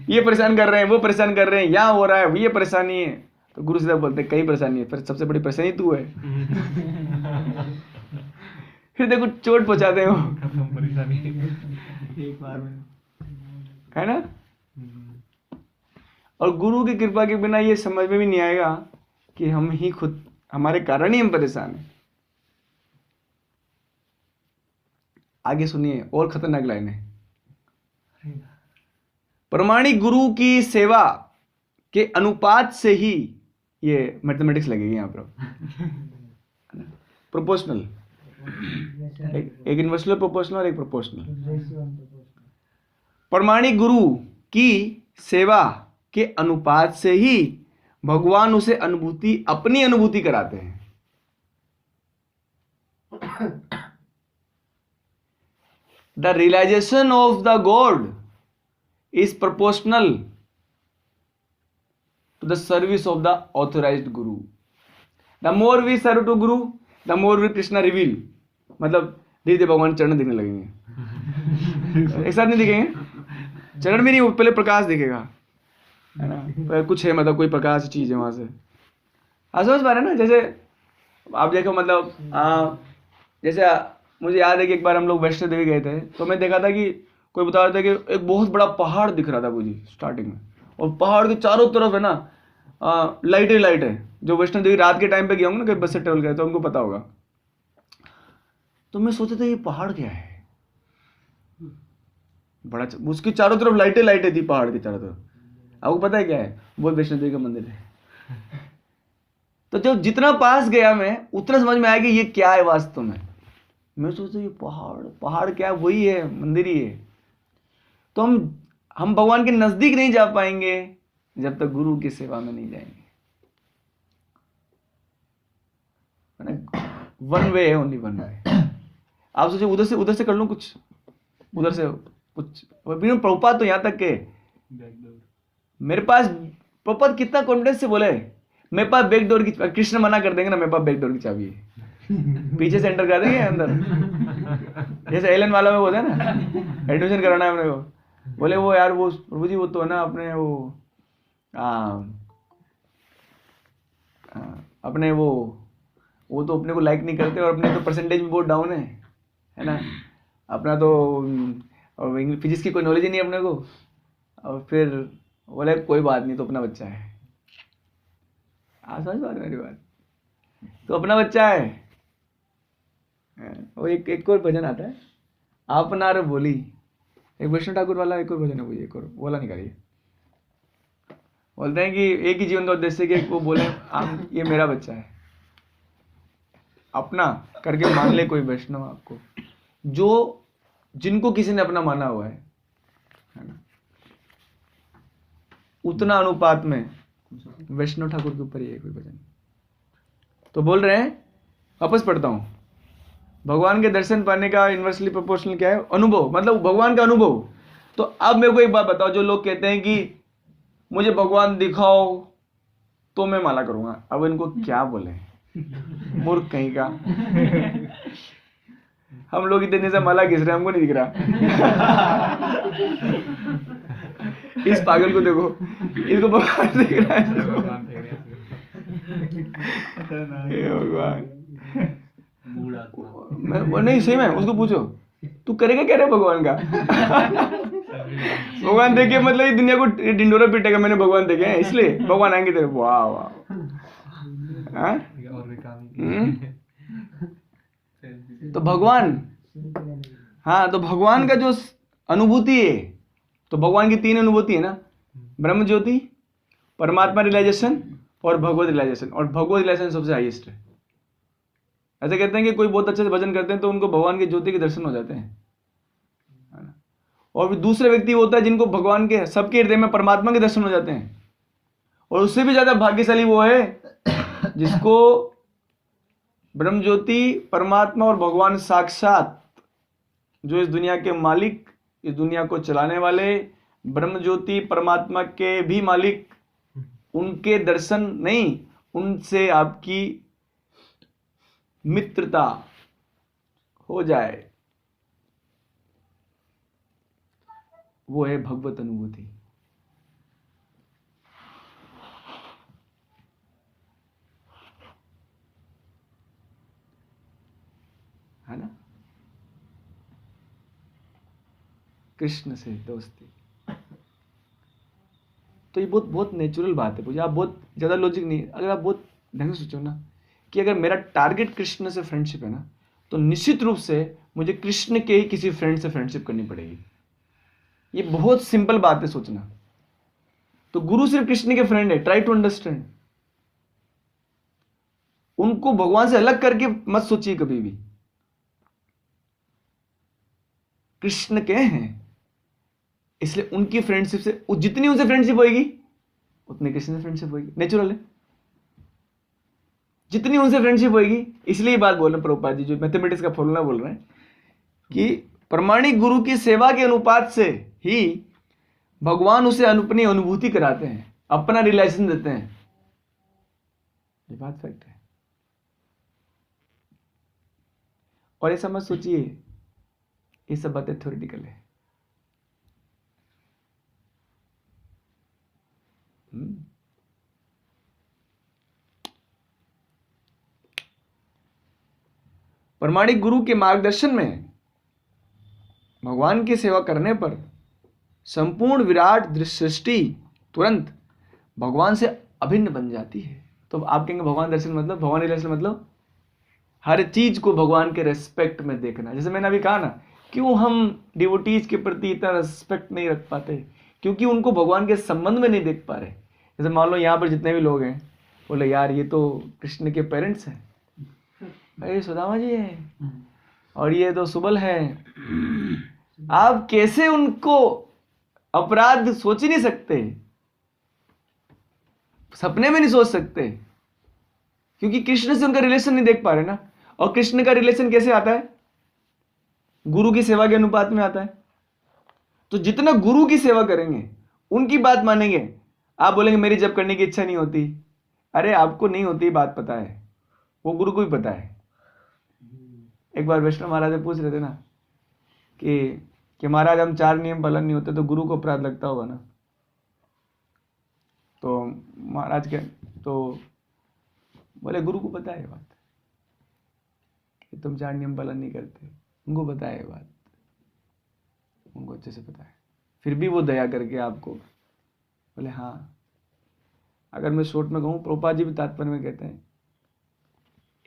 ये परेशान कर रहे हैं, वो परेशान कर रहे हैं, यहाँ हो रहा है, ये परेशानी है, तो गुरु सीधा बोलते हैं कई परेशानी है, फिर सबसे बड़ी परेशानी तू है। फिर देखो चोट पहुंचाते हो एक बार में, है ना। और गुरु की कृपा के बिना ये समझ में भी नहीं आएगा कि हम ही खुद, हमारे कारण ही हम परेशान हैं। आगे सुनिए, और खतरनाक लाइन है। प्रमाणिक गुरु की सेवा के अनुपात से ही, ये मैथमेटिक्स लगेगी यहाँ पर, प्रोपोर्शनल, एक इनवर्सुलर प्रोपोर्शनल और एक प्रोपोर्शनल। प्रमाणिक गुरु की सेवा के अनुपात से ही भगवान उसे अपनी अनुभूति कराते हैं। The realisation of the God is proportional to the service of the authorized guru. The more we serve to guru, the more we Krishna reveal. मतलब धीरे धीरे भगवान चरण दिखने लगेंगे। एक साथ नहीं दिखेंगे, चरण भी नहीं, पहले प्रकाश दिखेगा, है ना। कुछ है, मतलब कोई प्रकाश चीज है वहां से। समझ पा रहे हैं ना। जैसे आप देखो, मतलब जैसे मुझे याद है कि एक बार हम लोग वैष्णो देवी गए थे, तो मैं देखा था कि कोई बता रहा था कि एक बहुत बड़ा पहाड़ दिख रहा था मुझे स्टार्टिंग में, और पहाड़ के चारों तरफ है ना लाइट है। जो वैष्णो देवी रात के टाइम पे गया हूँ ना, कहीं बस से ट्रेवल किया तो उनको पता होगा। तो मैं सोचा था ये पहाड़ क्या है, बड़ा उसकी चारों तरफ लाइटें थी पहाड़ के चारों तरफ। आपको पता है क्या है? वो वैष्णो देवी का मंदिर है। तो जब जितना पास गया मैं, उतना समझ में आया कि ये क्या है वास्तव में। मैं सोचता ये पहाड़ क्या है? वही है, मंदिर ही है। तो हम भगवान के नजदीक नहीं जा पाएंगे जब तक गुरु की सेवा में नहीं जाएंगे। वन वे है, ओनली वन वे। आप सोचिए उधर से कर लूं कुछ, उधर से कुछ। प्रभुपाद तो यहाँ तक के मेरे पास, प्रभुपाद कितना कॉन्फिडेंस से बोले मेरे पास बैकडोर की, कृष्ण मना कर देंगे ना, मेरे पास बैकडोर की चाबी है, पीछे से एंटर कर देंगे अंदर। जैसे एलन वाला में बोलते हैं ना, एडमिशन कराना है अपने को, बोले वो यार वो प्रभु जी वो तो है ना अपने वो अपने वो तो अपने को लाइक नहीं करते और अपने तो परसेंटेज भी बहुत डाउन है ना, अपना तो फिजिक्स की कोई नॉलेज ही नहीं अपने को। और फिर बोले कोई बात नहीं, तो अपना बच्चा है। समझ बात मेरी बात, तो अपना बच्चा है। वो एक और भजन आता है, आपनार बोली, एक वैष्णव ठाकुर वाला एक और भजन है, वो एक और बोला निकालिए। बोलते हैं कि एक ही जीवन का उद्देश्य कि वो बोले आप ये मेरा बच्चा है, अपना करके मान ले कोई वैष्णव आपको, जो जिनको किसी ने अपना माना हुआ है ना, उतना अनुपात में वैष्णव ठाकुर के ऊपर ही है कोई भजन। तो बोल रहे हैं, वापस पढ़ता हूं, भगवान के दर्शन पाने का इनवर्सली प्रोपोर्शनल क्या है? अनुभव, मतलब भगवान का अनुभव। तो अब मेरे को एक बात बताओ, जो लोग कहते हैं कि मुझे भगवान दिखाओ तो मैं माला करूंगा, अब इनको क्या बोले? मूर्ख कहीं का। हम लोग इतने से माला घिस रहे, हमको नहीं दिख रहा। इस पागल को देखो, इसको भगवान दिख रहा है। भगवान नहीं, सही में उसको पूछो तू करेगा क्या रे भगवान का? भगवान देखे मतलब ये दुनिया को डिंडोरा पीटेगा, मैंने भगवान देखे हैं इसलिए भगवान आएंगे तेरे। वाह वाह, तो भगवान, हाँ तो भगवान का जो अनुभूति है, तो भगवान की 3 अनुभूति है ना, ब्रह्म ज्योति, परमात्मा रियलाइजेशन और भगवत रियलाइजेशन। और भगवत रियलाइजेशन सबसे हाईएस्ट है। ऐसे कहते हैं कि कोई बहुत अच्छे से भजन करते हैं तो उनको भगवान की ज्योति के दर्शन हो जाते हैं, है ना। और दूसरे व्यक्ति होता है जिनको भगवान के सबके हृदय में परमात्मा के दर्शन हो जाते हैं। और उससे भी ज्यादा भाग्यशाली वो है जिसको ब्रह्म ज्योति, परमात्मा और भगवान साक्षात, जो इस दुनिया के मालिक, इस दुनिया को चलाने वाले, ब्रह्म ज्योति परमात्मा के भी मालिक, उनके दर्शन नहीं, उनसे आपकी मित्रता हो जाए, वो है भगवत अनुभूति। है ना, कृष्ण से दोस्ती। तो ये बहुत बहुत नेचुरल बात है, आप बहुत ज्यादा लॉजिक नहीं, अगर आप बहुत ढंग से सोचो ना कि अगर मेरा टारगेट कृष्ण से फ्रेंडशिप है ना, तो निश्चित रूप से मुझे कृष्ण के ही किसी फ्रेंड से फ्रेंडशिप करनी पड़ेगी। ये बहुत सिंपल बात है सोचना। तो गुरु सिर्फ कृष्ण के फ्रेंड है, ट्राई टू अंडरस्टैंड। उनको भगवान से अलग करके मत सोचिए कभी भी, कृष्ण के हैं, इसलिए उनकी फ्रेंडशिप से, जितनी उनसे फ्रेंडशिप होगी उतनी कृष्ण से फ्रेंडशिप होगी, नेचुरल है। जितनी उनसे फ्रेंडशिप होगी, इसलिए बात बोल रहे हैं प्रभुपाद जी, जो मैथमेटिक्स का फॉर्मूला बोल रहे हैं कि प्रमाणिक गुरु की सेवा के अनुपात से ही भगवान उसे अपनी अनुभूति कराते हैं, अपना रिलेशन देते हैं। ये बात फैक्ट है। और ऐसा मत सोचिए ये सब बातें थ्योरेटिकल है। प्रमाणिक गुरु के मार्गदर्शन में भगवान की सेवा करने पर संपूर्ण विराट सृष्टि तुरंत भगवान से अभिन्न बन जाती है। तो आप कहेंगे भगवान दर्शन मतलब, भगवान रिलेशन मतलब हर चीज को भगवान के रेस्पेक्ट में देखना। जैसे मैंने अभी कहा ना, क्यों हम डिवोटीज के प्रति इतना रेस्पेक्ट नहीं रख पाते, क्योंकि उनको भगवान के संबंध में नहीं देख पा रहे। जैसे मान लो यहाँ पर जितने भी लोग हैं, बोले यार ये तो कृष्ण के पेरेंट्स हैं, अरे सुदामा जी है और ये तो सुबल है। आप कैसे उनको अपराध सोच ही नहीं सकते, सपने में नहीं सोच सकते, क्योंकि कृष्ण से उनका रिलेशन नहीं देख पा रहे ना। और कृष्ण का रिलेशन कैसे आता है? गुरु की सेवा के अनुपात में आता है। तो जितना गुरु की सेवा करेंगे, उनकी बात मानेंगे, आप बोलेंगे मेरी जप करने की इच्छा नहीं होती। अरे आपको नहीं होती बात पता है, वो गुरु को भी पता है। एक बार वैष्णव महाराज पूछ रहे थे ना कि कि महाराज हम 4 नियम पालन नहीं होते तो गुरु को अपराध लगता होगा ना। तो महाराज के तो बोले गुरु को पता है ये बात कि तुम 4 नियम पालन नहीं करते, उनको पता है ये बात, उनको अच्छे से पता है। फिर भी वो दया करके आपको बोले हाँ। अगर मैं शॉर्ट में कहूँ, प्रभुपाद जी भी तात्पर्य में कहते हैं,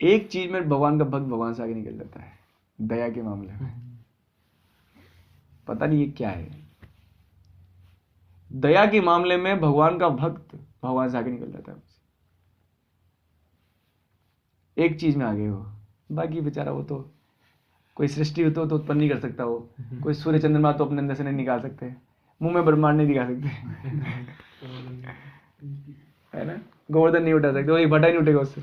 एक चीज में भगवान का भक्त भगवान से आगे निकल जाता है, दया के मामले में। पता नहीं ये क्या है, दया के मामले में भगवान का भक्त भगवान से आगे निकल जाता है। एक चीज में आगे हो, बाकी बेचारा वो तो कोई सृष्टि हो तो उत्पन्न नहीं कर सकता, वो कोई सूर्य चंद्रमा तो अपने अंदर से नहीं निकाल सकते, मुंह में ब्रह्मांड नहीं दिखा सकते है ना, गोवर्धन नहीं उठा सकते, वही भटा नहीं उठेगा उससे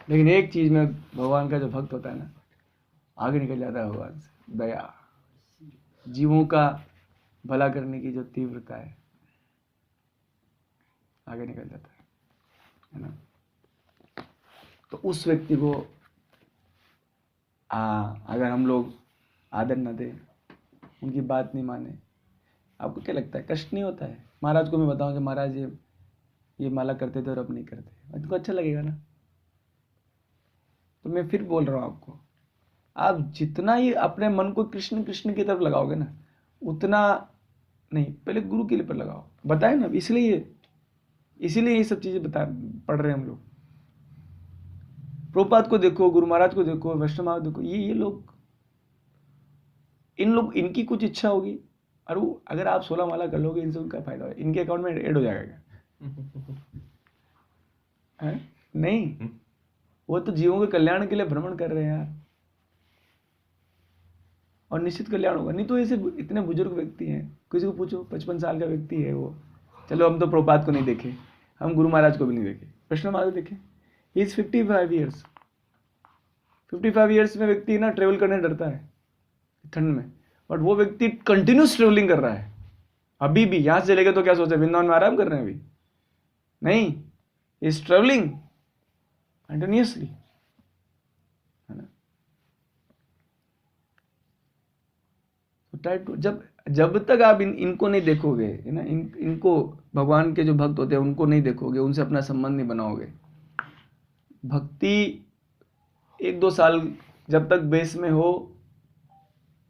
लेकिन एक चीज में भगवान का जो भक्त होता है ना, आगे निकल जाता है भगवान से, दया, जीवों का भला करने की जो तीव्रता है, आगे निकल जाता है ना। तो उस व्यक्ति को अगर हम लोग आदर न दें, उनकी बात नहीं माने, आपको क्या लगता है कष्ट नहीं होता है? महाराज को मैं बताऊं कि महाराज ये माला करते थे और अब नहीं करते, तुमको अच्छा लगेगा ना? तो मैं फिर बोल रहा हूं आपको, आप जितना ही अपने मन को कृष्ण कृष्ण की तरफ लगाओगे ना, उतना नहीं, पहले गुरु के लिए पर लगाओ। बताए ना, इसीलिए ये सब चीजें पढ़ रहे हैं हम लोग। प्रभुपाद को देखो, गुरु महाराज को देखो, वैष्णव महाराज देखो, ये लोग इनकी कुछ इच्छा होगी, और वो अगर आप 16 माला कर लोगे, इनसे उनका फायदा होगा, इनके अकाउंट में ऐड हो जाएगा क्या? नहीं, वो तो जीवों के कल्याण के लिए भ्रमण कर रहे हैं यार, और निश्चित कल्याण होगा। नहीं तो ऐसे इतने बुजुर्ग व्यक्ति हैं, किसी को पूछो 55 साल का व्यक्ति है वो, चलो हम तो प्रभुपाद को नहीं देखे, हम गुरु महाराज को भी नहीं देखे, वैष्णव महाराज देखे, ही इज 55 ईयर्स। 55 ईयर्स में व्यक्ति ना ट्रेवल करने डरता है ठंड में, बट वो व्यक्ति कंटिन्यूस ट्रेवलिंग कर रहा है। अभी भी यहां से चलेगा तो क्या सोचे वृंदावन में आराम कर रहे हैं? अभी नहीं, इज ट्रेवलिंग कंटिन्यूसली, है ना। जब तक आप इनको नहीं देखोगे, है ना, इनको भगवान के जो भक्त होते हैं उनको नहीं देखोगे, उनसे अपना संबंध नहीं बनाओगे, भक्ति 1-2 साल जब तक बेस में हो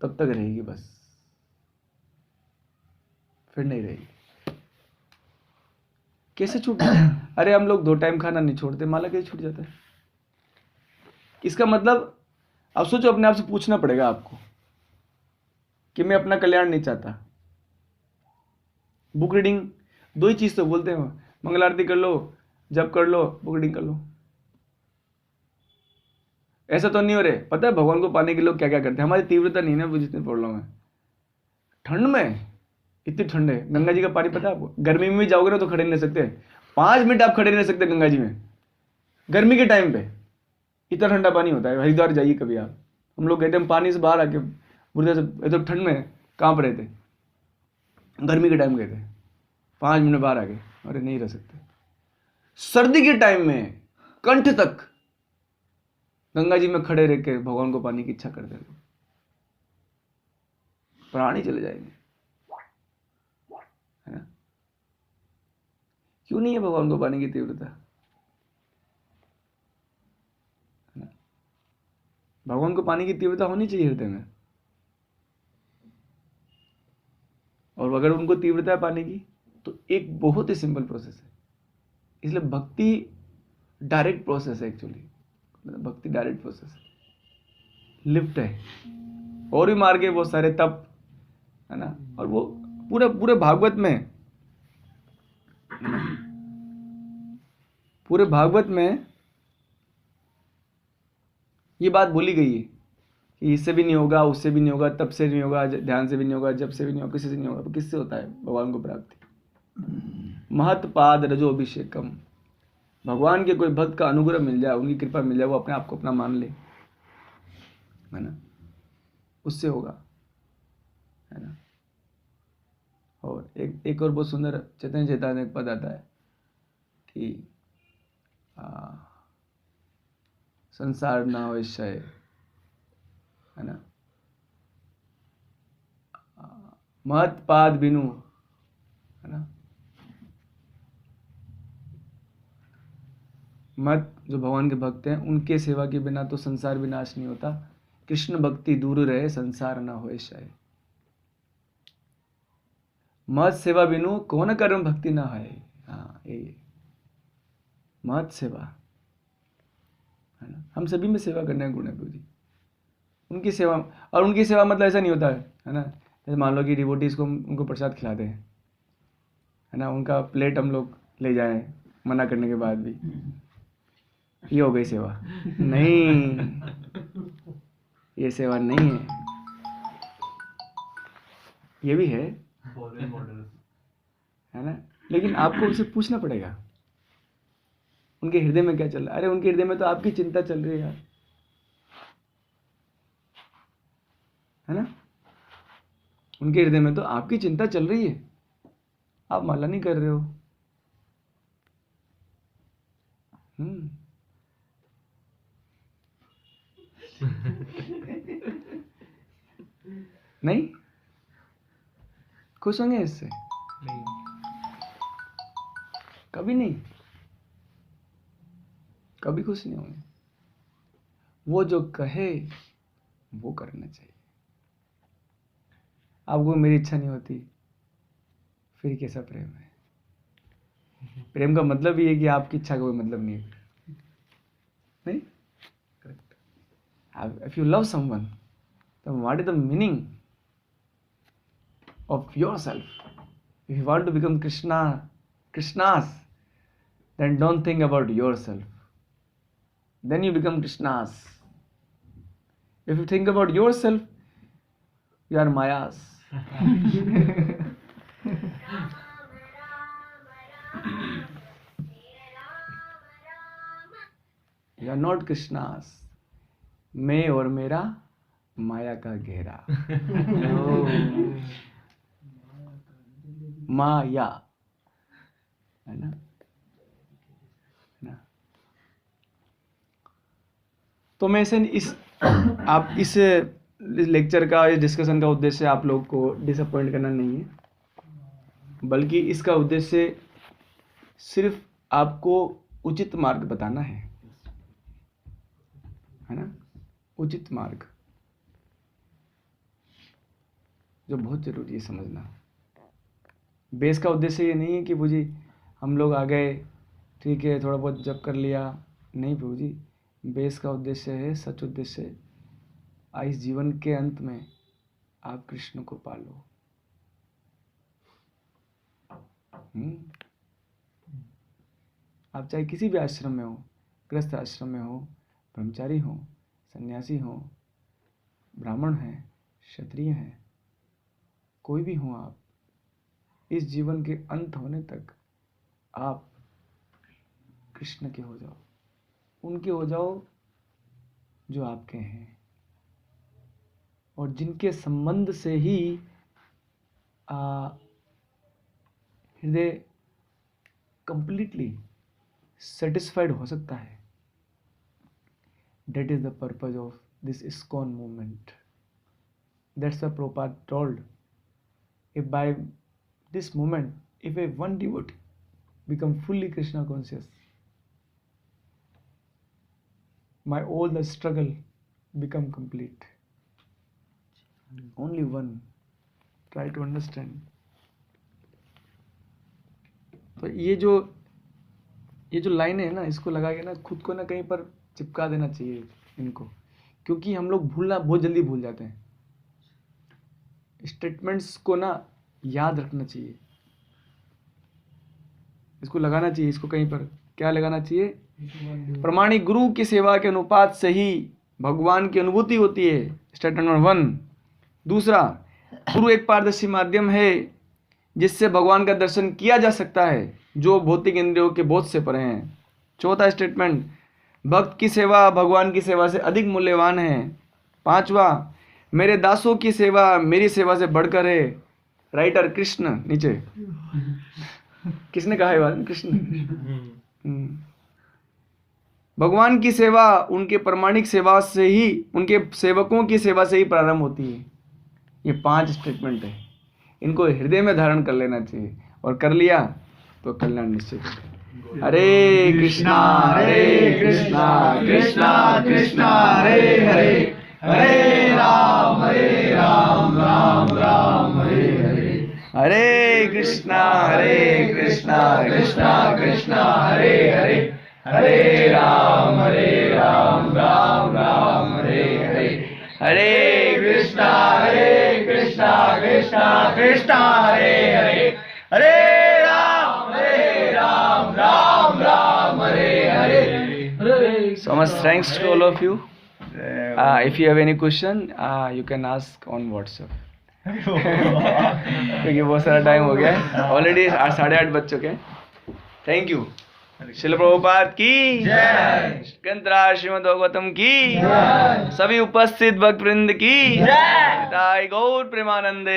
तब तक रहेगी बस, फिर नहीं रहेगी। कैसे छूटता है? अरे हम लोग 2 टाइम खाना नहीं छोड़ते, माला कैसे छूट जाता है? इसका मतलब अब सोचो, अपने आप से पूछना पड़ेगा आपको कि मैं अपना कल्याण नहीं चाहता। बुक रीडिंग 2 ही चीज तो बोलते हैं, मंगल आरती कर लो, जप कर लो, बुक रीडिंग कर लो। ऐसा तो नहीं हो रहे? पता है भगवान को पाने के लोग क्या क्या करते हैं? हमारी तीव्रता नहीं है ना, जितने प्रॉब्लम है। ठंड में इतनी ठंड है, गंगा जी का पानी पता है आपको? गर्मी में भी जाओगे ना तो खड़े नहीं रह सकते, 5 मिनट आप खड़े नहीं रह सकते गंगा जी में, गर्मी के टाइम पे इतना ठंडा पानी होता है। हरिद्वार जाइए कभी आप, हम लोग गए थे, हम पानी से बाहर आके बुर्दे से तो ठंड में कांप रहे थे, गर्मी के टाइम गए थे, 5 मिनट बाहर आ गए, अरे नहीं रह सकते। सर्दी के टाइम में कंठ तक गंगा जी में खड़े रह के भगवान को पाने की इच्छा करते थे, प्राण ही चले जाएंगे, है ना। क्यों नहीं है भगवान को पाने की तीव्रता? है ना, भगवान को पाने की तीव्रता होनी चाहिए हृदय में, और अगर उनको तीव्रता है पाने की तो एक बहुत ही सिंपल प्रोसेस है। इसलिए भक्ति डायरेक्ट प्रोसेस है, एक्चुअली भक्ति डायरेक्ट प्रोसेस है, लिफ्ट है। और भी मार्ग है बहुत सारे, तप, है ना, और वो पूरे भागवत में, पूरे भागवत में ये बात बोली गई है कि इससे भी नहीं होगा, उससे भी नहीं होगा, तप से नहीं होगा, ध्यान से भी नहीं होगा, जप से भी नहीं होगा, किसी से नहीं होगा। किससे होता है भगवान को प्राप्ति? महत्पाद रजो अभिषेकम, भगवान के कोई भक्त का अनुग्रह मिल जाए, उनकी कृपा मिल जाए, वो अपने आप को अपना मान ले, है ना, उससे होगा, है ना। और एक और बहुत सुंदर चैतन्य चेतावनी एक पद आता है, कि संसार ना हो क्षय, है ना, महत पाद बिनु, है ना, मत जो भगवान के भक्त हैं उनके सेवा के बिना तो संसार विनाश नहीं होता। कृष्ण भक्ति दूर रहे, संसार ना होए क्षय। महत सेवा बिनु कौन कर्म भक्ति ना है। हाँ, ये महत सेवा, है ना, हम सभी में सेवा करने का गुण है प्रभु जी। उनकी सेवा, और उनकी सेवा मतलब ऐसा नहीं होता है ना, जैसे मान लो कि डिवोटीज को उनको प्रसाद खिलाते हैं, है ना, उनका प्लेट हम लोग ले जाएं मना करने के बाद भी, ये हो गई सेवा? नहीं, ये सेवा नहीं है। ये भी है ना, लेकिन आपको उनसे पूछना पड़ेगा उनके हृदय में क्या चल रहा है। अरे उनके हृदय में तो आपकी चिंता चल रही है यार, है ना, उनके हृदय में तो आपकी चिंता चल रही है, आप माला नहीं कर रहे हो। नहीं खुश होंगे इससे? नहीं, कभी नहीं, कभी खुश नहीं होंगे। वो जो कहे वो करना चाहिए। आपको मेरी इच्छा नहीं होती, फिर कैसा प्रेम है? प्रेम का मतलब ये है कि आपकी इच्छा का कोई मतलब नहीं है, नहीं? If you love someone, then what is the meaning of yourself? If you want to become Krishnas, then don't think about yourself. Then you become Krishnas. If you think about yourself, you are Mayas. You are not Krishnas. मैं और मेरा माया का घेरा। माया, है ना, तो मैं आप इस लेक्चर का, इस डिस्कशन का उद्देश्य आप लोग को डिसअपॉइंट करना नहीं है, बल्कि इसका उद्देश्य सिर्फ आपको उचित मार्ग बताना है ना, उचित मार्ग, जो बहुत जरूरी है समझना। बेस का उद्देश्य ये नहीं है कि प्रभु जी हम लोग आ गए, ठीक है, थोड़ा बहुत जप कर लिया, नहीं प्रभु जी, बेस का उद्देश्य है, सच उद्देश्य, इस जीवन के अंत में आप कृष्ण को पालो। आप चाहे किसी भी आश्रम में हो, गृहस्थ आश्रम में हो, ब्रह्मचारी हो, सन्यासी हो, ब्राह्मण हैं, क्षत्रिय हैं, कोई भी हो, आप इस जीवन के अंत होने तक आप कृष्ण के हो जाओ, उनके हो जाओ जो आपके हैं, और जिनके संबंध से ही हृदय कंप्लीटली सेटिस्फाइड हो सकता है। That is the purpose of this ISKCON movement. That's what Prabhupada told. If by this movement, if a one devotee become fully Krishna conscious, my all the struggle become complete. Only one. Try to understand. तो ये जो लाइन है ना, इसको लगा के ना खुद को ना कहीं पर चिपका देना चाहिए इनको, क्योंकि हम लोग बहुत जल्दी भूल जाते हैं। स्टेटमेंट्स को ना याद रखना चाहिए, इसको लगाना चाहिए, इसको कहीं पर क्या लगाना चाहिए? प्रमाणिक गुरु की सेवा के अनुपात से ही भगवान की अनुभूति होती है। Statement number 1। दूसरा, गुरु एक पारदर्शी माध्यम है जिससे भगवान का दर्शन किया जा सकता है, जो भौतिक इंद्रियों के बोध से परे हैं। चौथा स्टेटमेंट, भक्त की सेवा भगवान की सेवा से अधिक मूल्यवान है। 5वां, मेरे दासों की सेवा मेरी सेवा से बढ़कर है। राइटर कृष्ण, नीचे किसने कहा है बात? कृष्ण। भगवान की सेवा उनके प्रामाणिक सेवा से ही, उनके सेवकों की सेवा से ही प्रारंभ होती है। ये 5 स्टेटमेंट है, इनको हृदय में धारण कर लेना चाहिए, और कर लिया तो कल्याण निश्चित है। हरे कृष्णा कृष्णा कृष्णा हरे हरे, हरे राम राम राम हरे हरे, हरे कृष्णा कृष्णा कृष्णा हरे हरे, हरे राम राम राम हरे हरे, हरे कृष्णा कृष्णा कृष्णा हरे हरे, हरे Ram Ram Hare Hare. So much thanks to all of you. If you have any question, you can ask on WhatsApp. क्योंकि बहुत सारा टाइम हो गया है, ऑलरेडी 8:30 बज चुके हैं। Thank you. श्रील प्रभुपाद की जय, ग्रंथराज श्रीमद् भागवतम की जय, सभी उपस्थित भक्त वृंद की जय, गौर प्रेमानंदे।